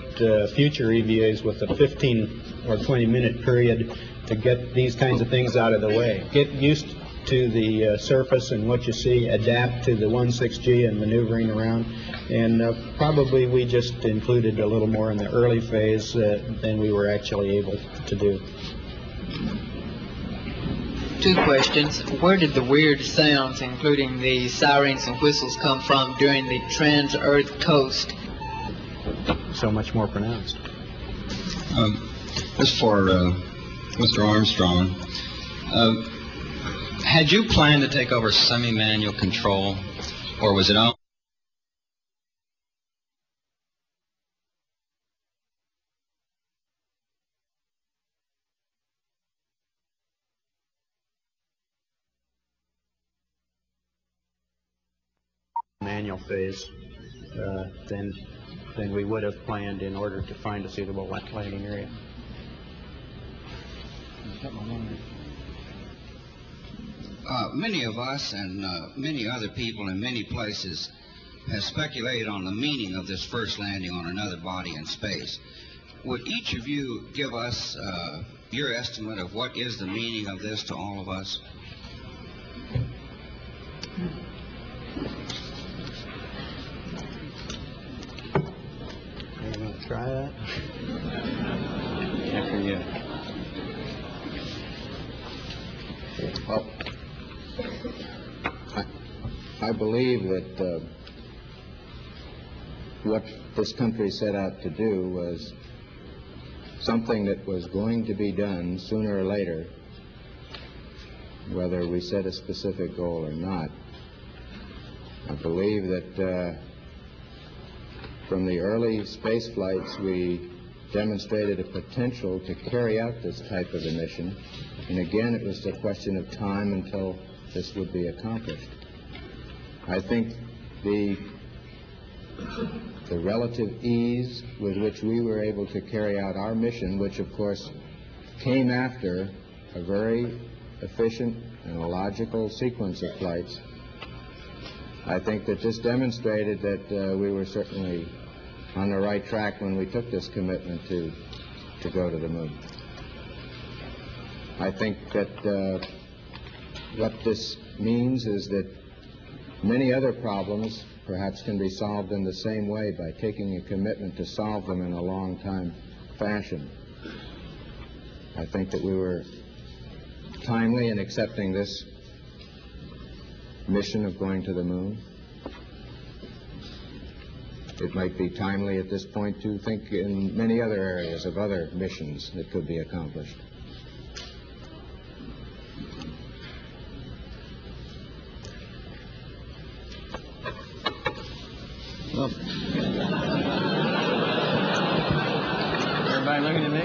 future EVAs with a 15 or 20-minute period to get these kinds of things out of the way. Get used to the surface and what you see, adapt to the 1.6G and maneuvering around, and probably we just included a little more in the early phase than we were actually able to do. two questions. Where did the weird sounds, including the sirens and whistles, come from during the trans-Earth coast? So much more pronounced. This for Mr. Armstrong. Had you planned to take over semi-manual control, or was it all? Manual phase than we would have planned in order to find a suitable landing area. Many of us and many other people in many places have speculated on the meaning of this first landing on another body in space. Would each of you give us your estimate of what is the meaning of this to all of us? You want to try that? After you. Well, I believe that what this country set out to do was something that was going to be done sooner or later, whether we set a specific goal or not. I believe that from the early space flights, we demonstrated a potential to carry out this type of a mission. And again, it was a question of time until this would be accomplished. I think the relative ease with which we were able to carry out our mission, which of course came after a very efficient and a logical sequence of flights, I think that this demonstrated that we were certainly on the right track when we took this commitment to go to the moon. I think that what this means is that many other problems perhaps can be solved in the same way by taking a commitment to solve them in a long time fashion. I think that we were timely in accepting this mission of going to the moon. It might be timely at this point to think in many other areas of other missions that could be accomplished. Well, everybody looking at me?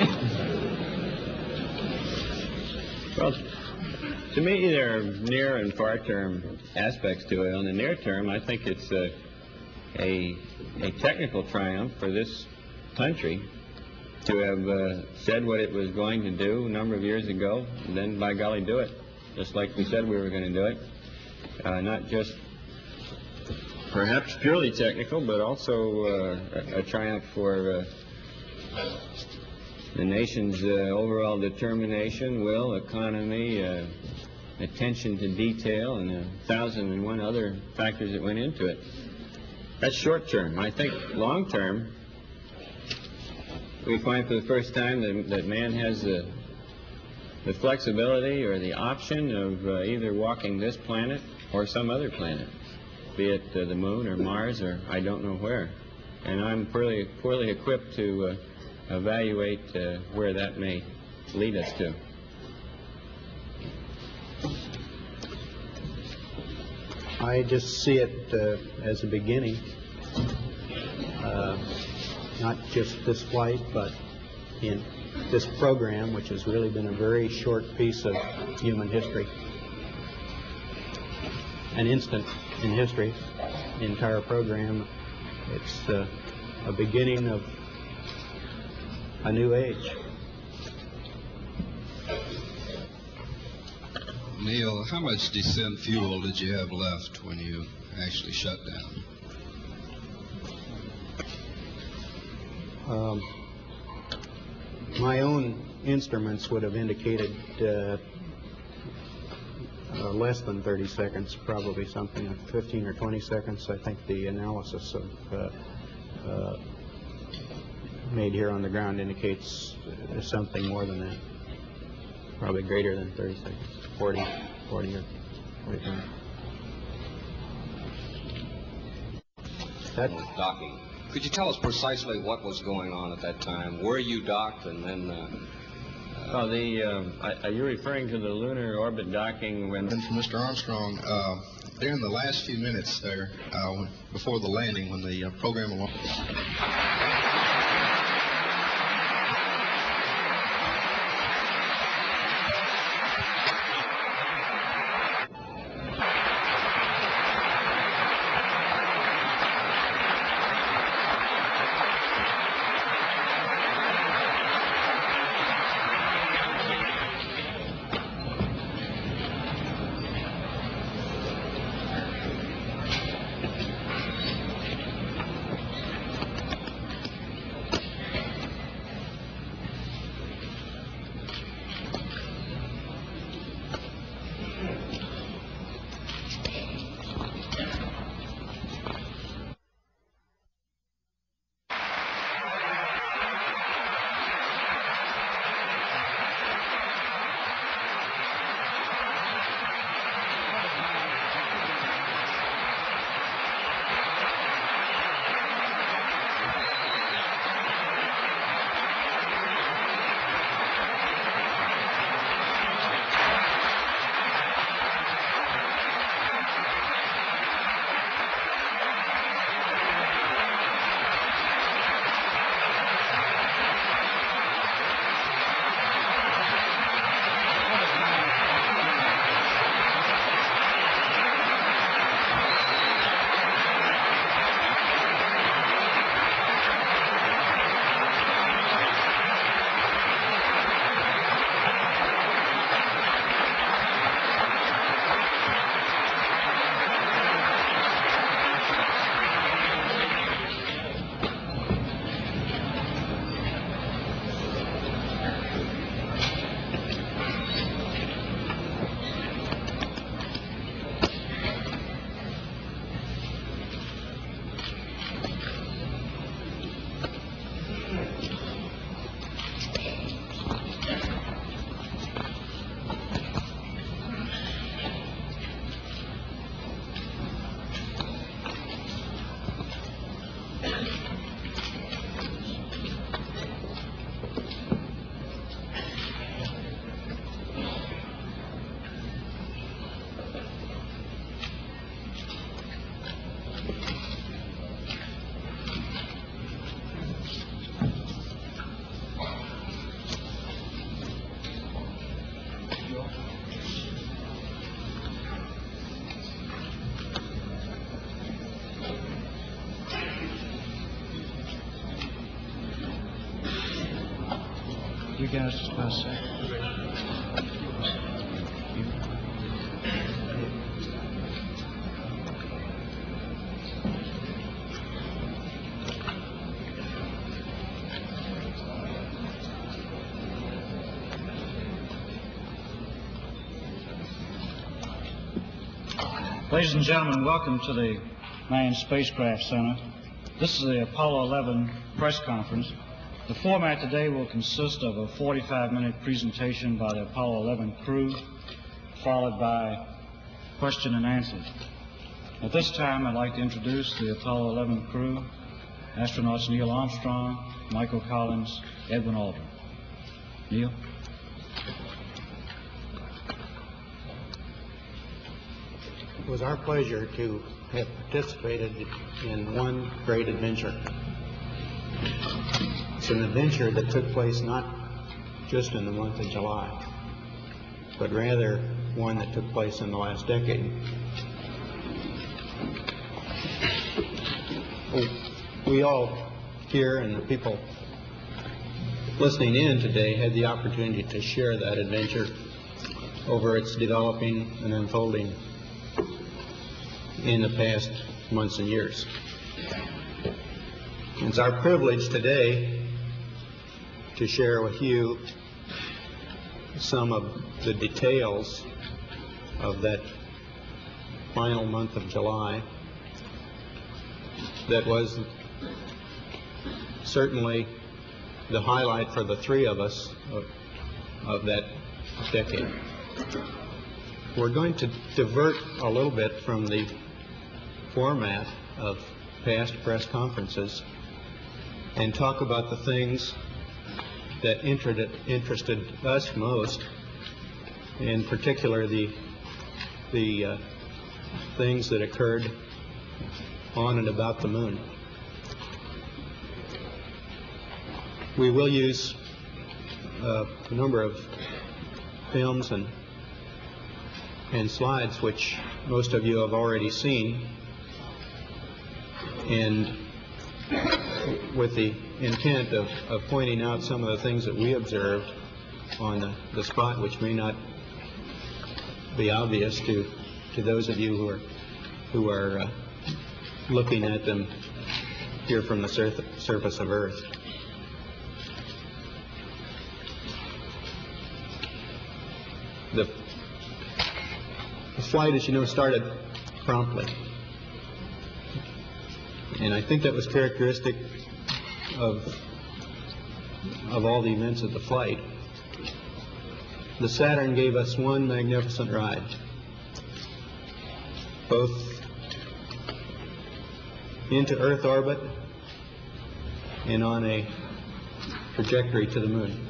Well, to me, there are near and far-term aspects to it. On the near term, I think it's a technical triumph for this country to have said what it was going to do a number of years ago, and then, by golly, do it, just like we said we were going to do it. Not just perhaps purely technical, but also a triumph for the nation's overall determination, will, economy, attention to detail, and 1,001 other factors that went into it. That's short term. I think long term, we find for the first time that man has the flexibility or the option of either walking this planet or some other planet, be it the moon or Mars or I don't know where. And I'm poorly equipped to evaluate where that may lead us to. I just see it as a beginning, not just this flight, but in this program, which has really been a very short piece of human history, an instant in history, the entire program. It's a beginning of a new age. Neil, how much descent fuel did you have left when you actually shut down? My own instruments would have indicated less than 30 seconds, probably something like 15 or 20 seconds. I think the analysis of made here on the ground indicates something more than that. Probably greater than 30 seconds. 40 or 45. That was docking. Could you tell us precisely what was going on at that time? Where you docked and then... are you referring to the Lunar Orbit docking when... Mr. Armstrong, during the last few minutes there, before the landing, when the program... You guys just about say. Ladies and gentlemen, welcome to the Manned Spacecraft Center. This is the Apollo 11 press conference. The format today will consist of a 45-minute presentation by the Apollo 11 crew, followed by question and answers. At this time, I'd like to introduce the Apollo 11 crew, astronauts Neil Armstrong, Michael Collins, Edwin Aldrin. Neil? It was our pleasure to have participated in one great adventure. It's an adventure that took place not just in the month of July, but rather one that took place in the last decade. We all here and the people listening in today had the opportunity to share that adventure over its developing and unfolding in the past months and years. It's our privilege today to share with you some of the details of that final month of July that was certainly the highlight for the three of us of that decade. We're going to divert a little bit from the format of past press conferences and talk about the things that interested us most, in particular the things that occurred on and about the moon. We will use a number of films and slides which most of you have already seen, and with the intent of pointing out some of the things that we observed on the spot which may not be obvious to those of you who are looking at them here from the surface of Earth. The flight, as you know, started promptly. And I think that was characteristic of all the events of the flight. The Saturn gave us one magnificent ride, both into Earth orbit and on a trajectory to the moon.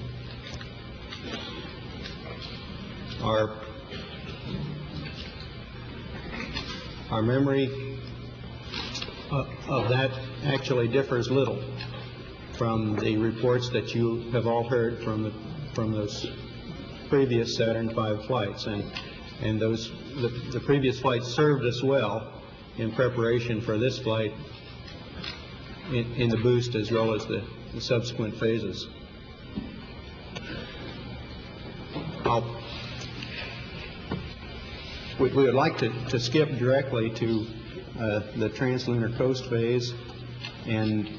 Our memory of that actually differs little from the reports that you have all heard from those previous Saturn V flights, and the previous flights served us well in preparation for this flight in the boost as well as the subsequent phases. We would like to skip directly to the translunar coast phase and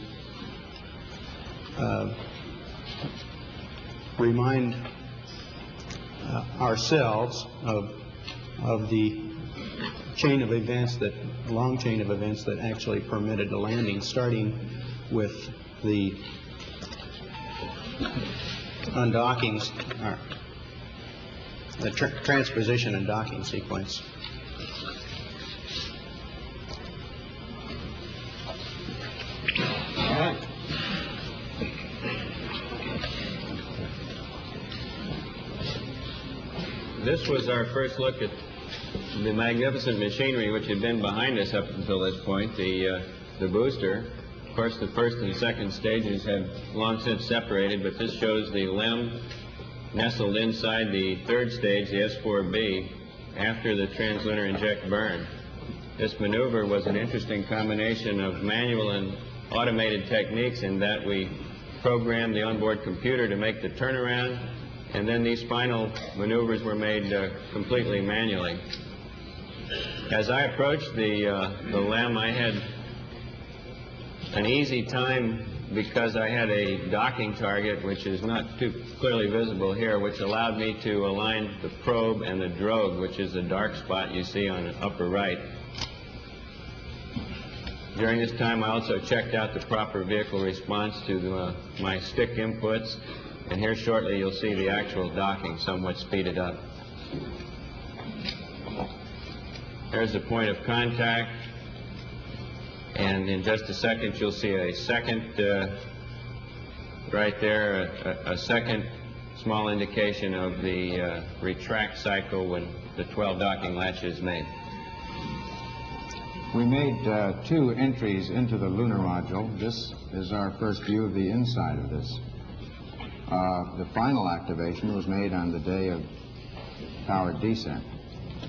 remind ourselves of the chain of events, long chain of events that actually permitted the landing, starting with the undockings, the transposition and docking sequence. This was our first look at the magnificent machinery which had been behind us up until this point, the booster. Of course, the first and second stages have long since separated, but this shows the LEM nestled inside the third stage, the S4B, after the translunar inject burn. This maneuver was an interesting combination of manual and automated techniques in that we programmed the onboard computer to make the turnaround, and then these final maneuvers were made completely manually. As I approached the LEM, I had an easy time because I had a docking target, which is not too clearly visible here, which allowed me to align the probe and the drogue, which is the dark spot you see on the upper right. During this time, I also checked out the proper vehicle response to my stick inputs, and here shortly you'll see the actual docking somewhat speeded up. There's the point of contact. And in just a second, you'll see a second, right there, a second small indication of the retract cycle when the 12 docking latch is made. We made 2 entries into the lunar module. This is our first view of the inside of this. The final activation was made on the day of powered descent.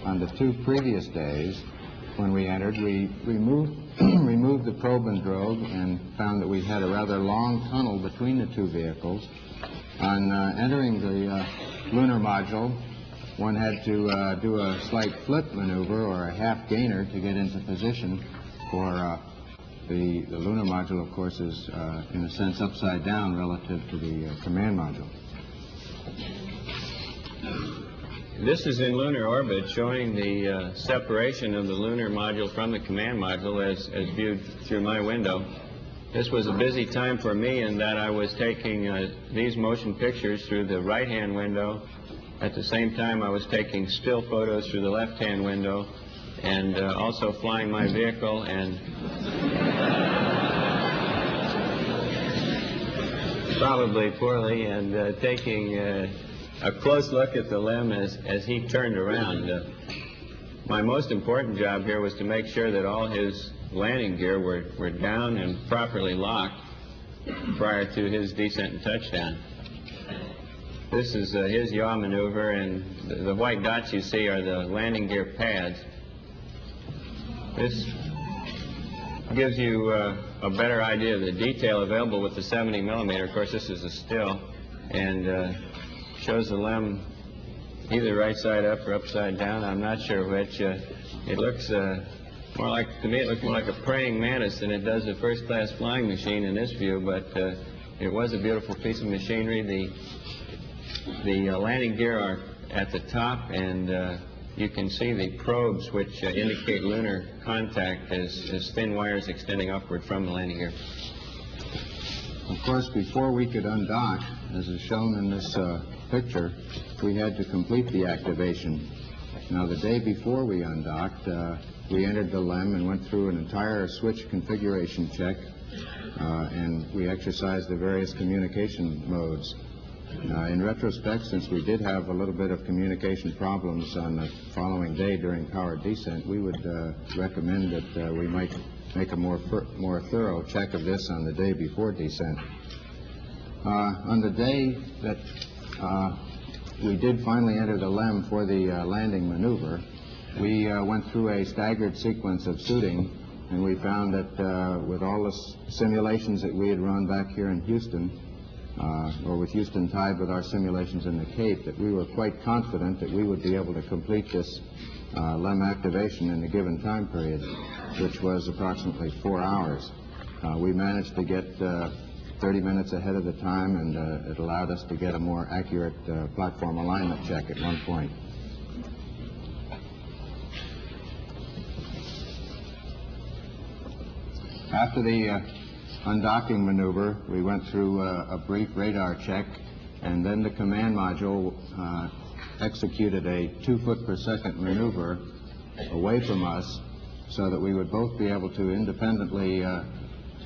On the 2 previous days, when we entered, we removed the probe and drogue and found that we had a rather long tunnel between the 2 vehicles. On entering the lunar module, one had to do a slight flip maneuver or a half gainer to get into position for the lunar module, of course, is in a sense upside down relative to the command module. This is in lunar orbit, showing the separation of the lunar module from the command module as viewed through my window. This was a busy time for me in that I was taking these motion pictures through the right-hand window At the same time, I was taking still photos through the left-hand window and also flying my vehicle and probably poorly, and taking a close look at the limb as he turned around. My most important job here was to make sure that all his landing gear were down and properly locked prior to his descent and touchdown. This is his yaw maneuver, and the white dots you see are the landing gear pads. This gives you a better idea of the detail available with the 70 millimeter. Of course, this is a still, and shows the limb either right side up or upside down. I'm not sure which. It looks more like, to me, it looks more like a praying mantis than it does a first-class flying machine in this view, but it was a beautiful piece of machinery. The landing gear are at the top, and you can see the probes which indicate lunar contact as thin wires extending upward from the landing gear. Of course, before we could undock, as is shown in this picture, we had to complete the activation. Now, the day before we undocked, we entered the LEM and went through an entire switch configuration check, and we exercised the various communication modes. In retrospect, since we did have a little bit of communication problems on the following day during powered descent, we would recommend that we might make a more thorough check of this on the day before descent. On the day that we did finally enter the LEM for the landing maneuver, we went through a staggered sequence of suiting, and we found that with all the simulations that we had run back here in Houston, or with Houston tied with our simulations in the Cape, that we were quite confident that we would be able to complete this LEM activation in a given time period, which was approximately 4 hours. We managed to get 30 minutes ahead of the time, and it allowed us to get a more accurate platform alignment check at one point. After the undocking maneuver, we went through a brief radar check, and then the command module executed a 2 foot per second maneuver away from us so that we would both be able to independently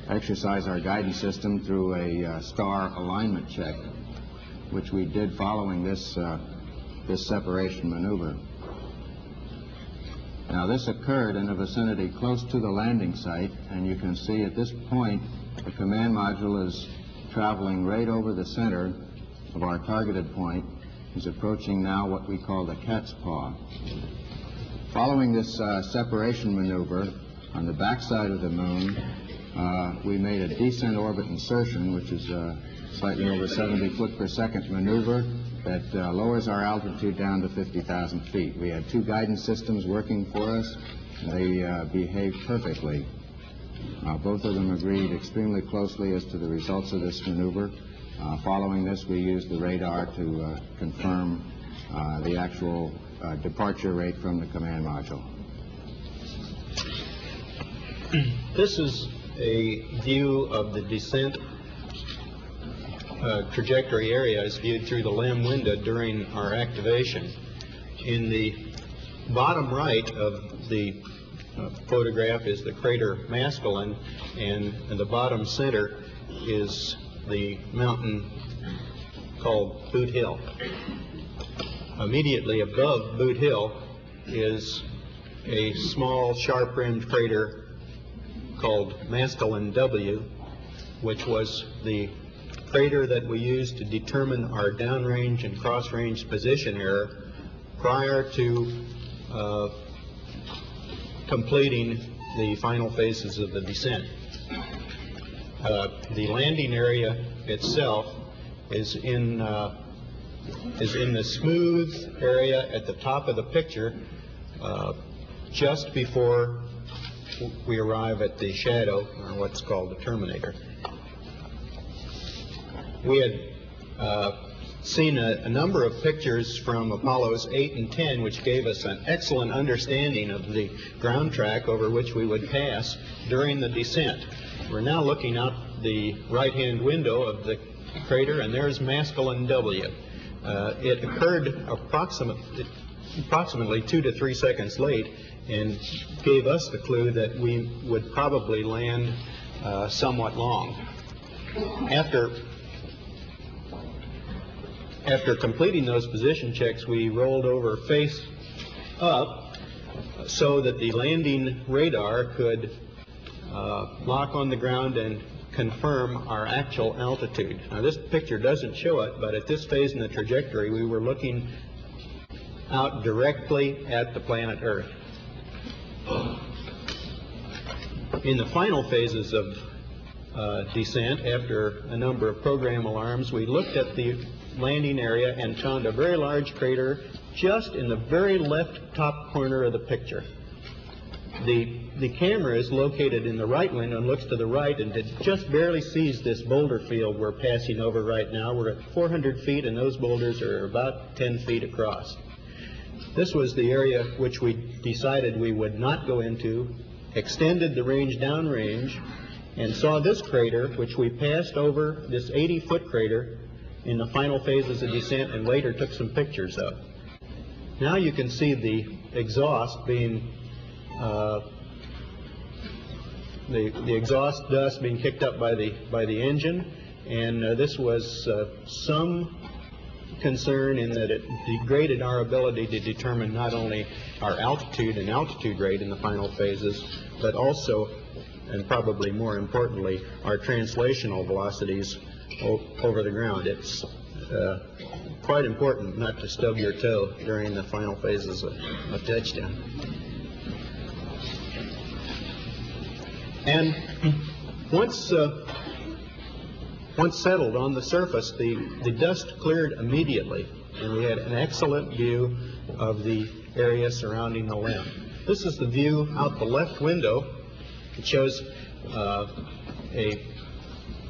exercise our guidance system through a star alignment check, which we did following this separation maneuver. Now, this occurred in a vicinity close to the landing site, and you can see at this point the command module is traveling right over the center of our targeted point. Is approaching now what we call the cat's paw. Following this separation maneuver on the backside of the moon, we made a descent orbit insertion, which is slightly over 70 foot per second maneuver that lowers our altitude down to 50,000 feet. We had 2 guidance systems working for us, and they behaved perfectly. Both of them agreed extremely closely as to the results of this maneuver. Following this, we used the radar to confirm the actual departure rate from the command module. This is a view of the descent trajectory area as viewed through the LEM window during our activation. In the bottom right of the photograph is the crater Maskelyne, and in the bottom center is the mountain called Boot Hill. Immediately above Boot Hill is a small sharp-rimmed crater called Maskelyne W, which was the crater that we used to determine our downrange and cross-range position error prior to completing the final phases of the descent. The landing area itself is in the smooth area at the top of the picture, just before we arrive at the shadow, or what's called the terminator. We had seen a number of pictures from Apollos 8 and 10, which gave us an excellent understanding of the ground track over which we would pass during the descent. We're now looking out the right-hand window of the crater, and there's Maskelyne W. It occurred approximately 2 to 3 seconds late and gave us the clue that we would probably land somewhat long. After completing those position checks, we rolled over face up so that the landing radar could lock on the ground and confirm our actual altitude. Now, this picture doesn't show it, but at this phase in the trajectory, we were looking out directly at the planet Earth. In the final phases of descent, after a number of program alarms, we looked at the landing area and found a very large crater just in the very left top corner of the picture. The camera is located in the right window and looks to the right, and it just barely sees this boulder field we're passing over right now. We're at 400 feet, and those boulders are about 10 feet across. This was the area which we decided we would not go into, extended the range downrange, and saw this crater, which we passed over, this 80-foot crater, in the final phases of descent, and later took some pictures of. Now you can see the exhaust being the exhaust dust being kicked up by the engine, and this was some concern in that it degraded our ability to determine not only our altitude and altitude rate in the final phases, but also, and probably more importantly, our translational velocities over the ground. It's quite important not to stub your toe during the final phases of touchdown. And once settled on the surface, the dust cleared immediately, and we had an excellent view of the area surrounding the limb. This is the view out the left window. It shows a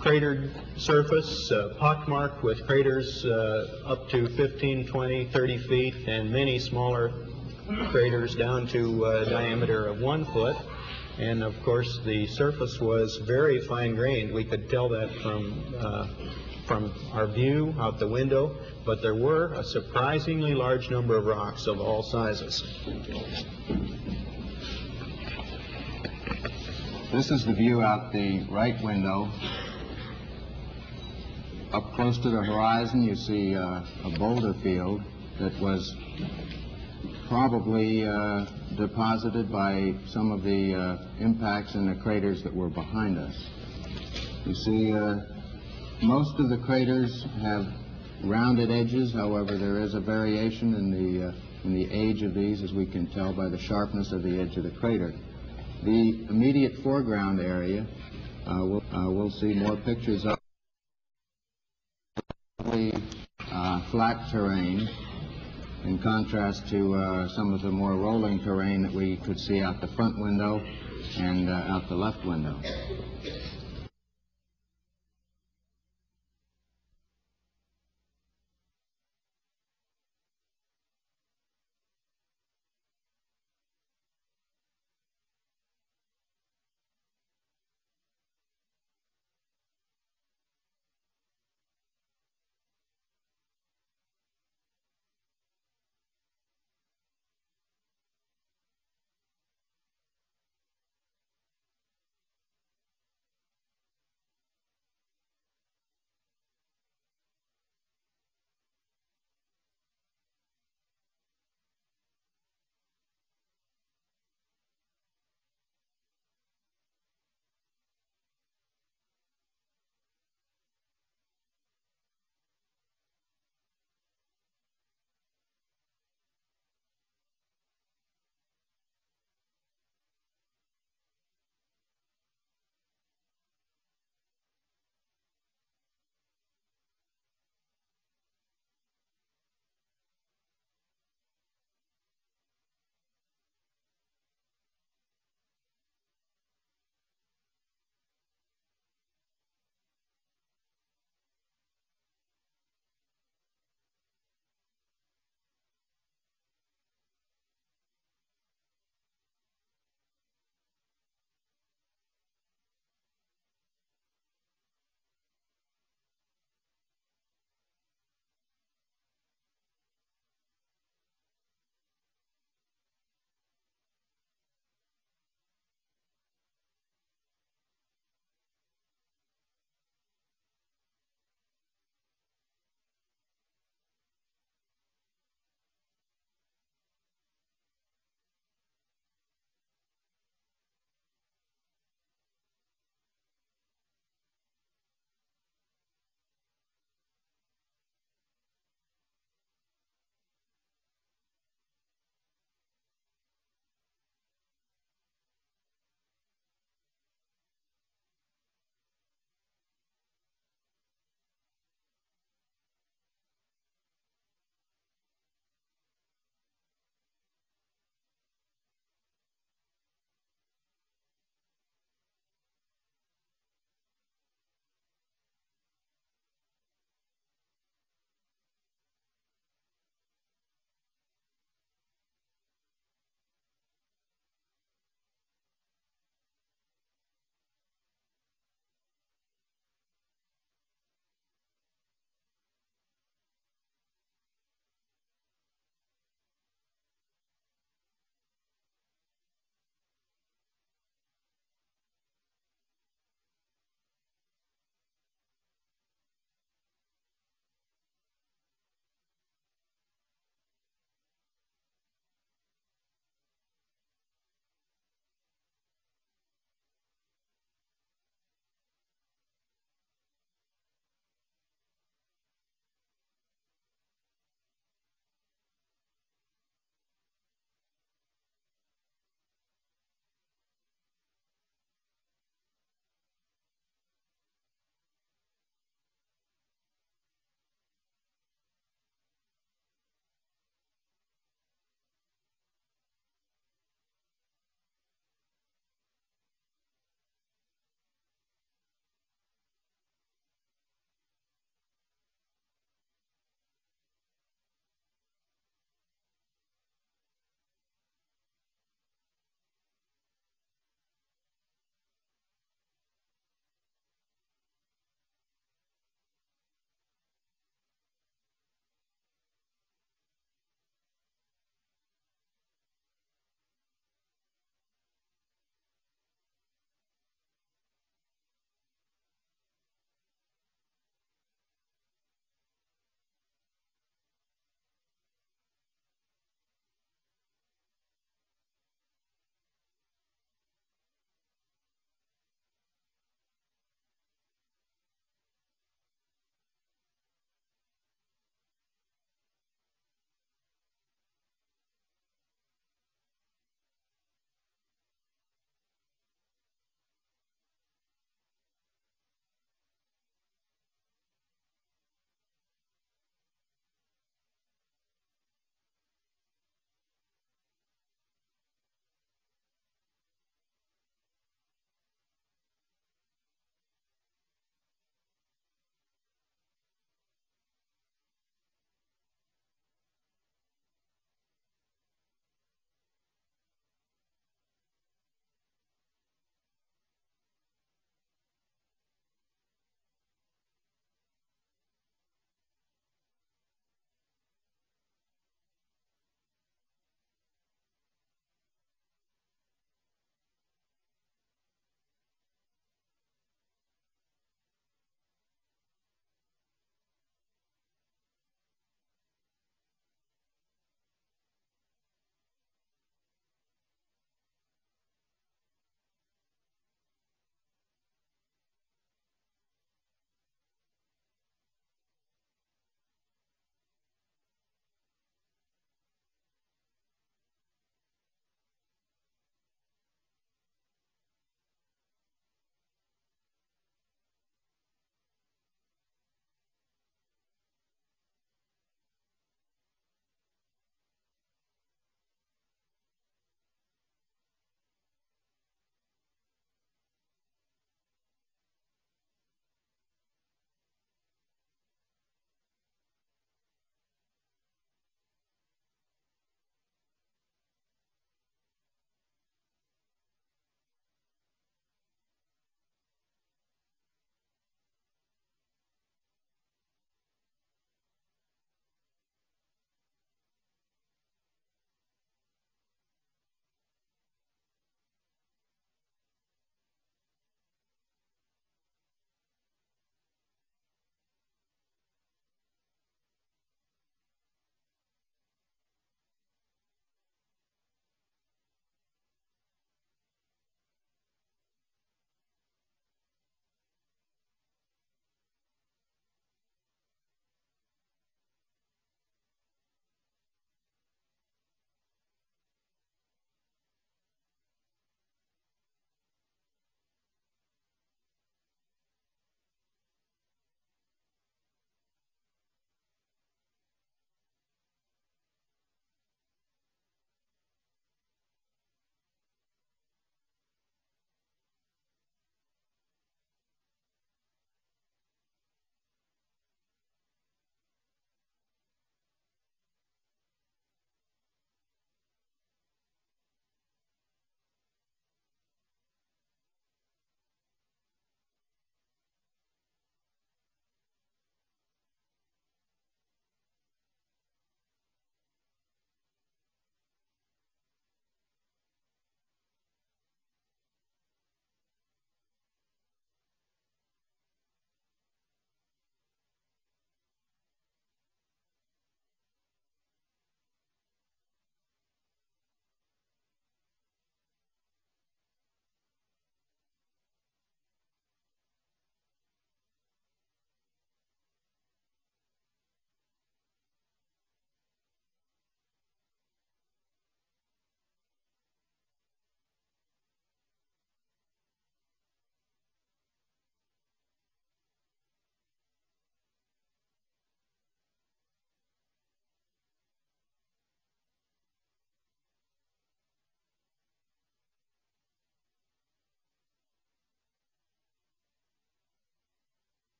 cratered surface, pockmarked with craters up to 15, 20, 30 feet, and many smaller craters down to a diameter of 1 foot. And of course, the surface was very fine-grained. We could tell that from our view out the window, but there were a surprisingly large number of rocks of all sizes. This is the view out the right window. Up close to the horizon, you see a boulder field that was probably deposited by some of the impacts in the craters that were behind us. You see, most of the craters have rounded edges. However, there is a variation in the age of these, as we can tell by the sharpness of the edge of the crater. The immediate foreground area, we'll see more pictures of flat terrain, in contrast to some of the more rolling terrain that we could see out the front window and out the left window.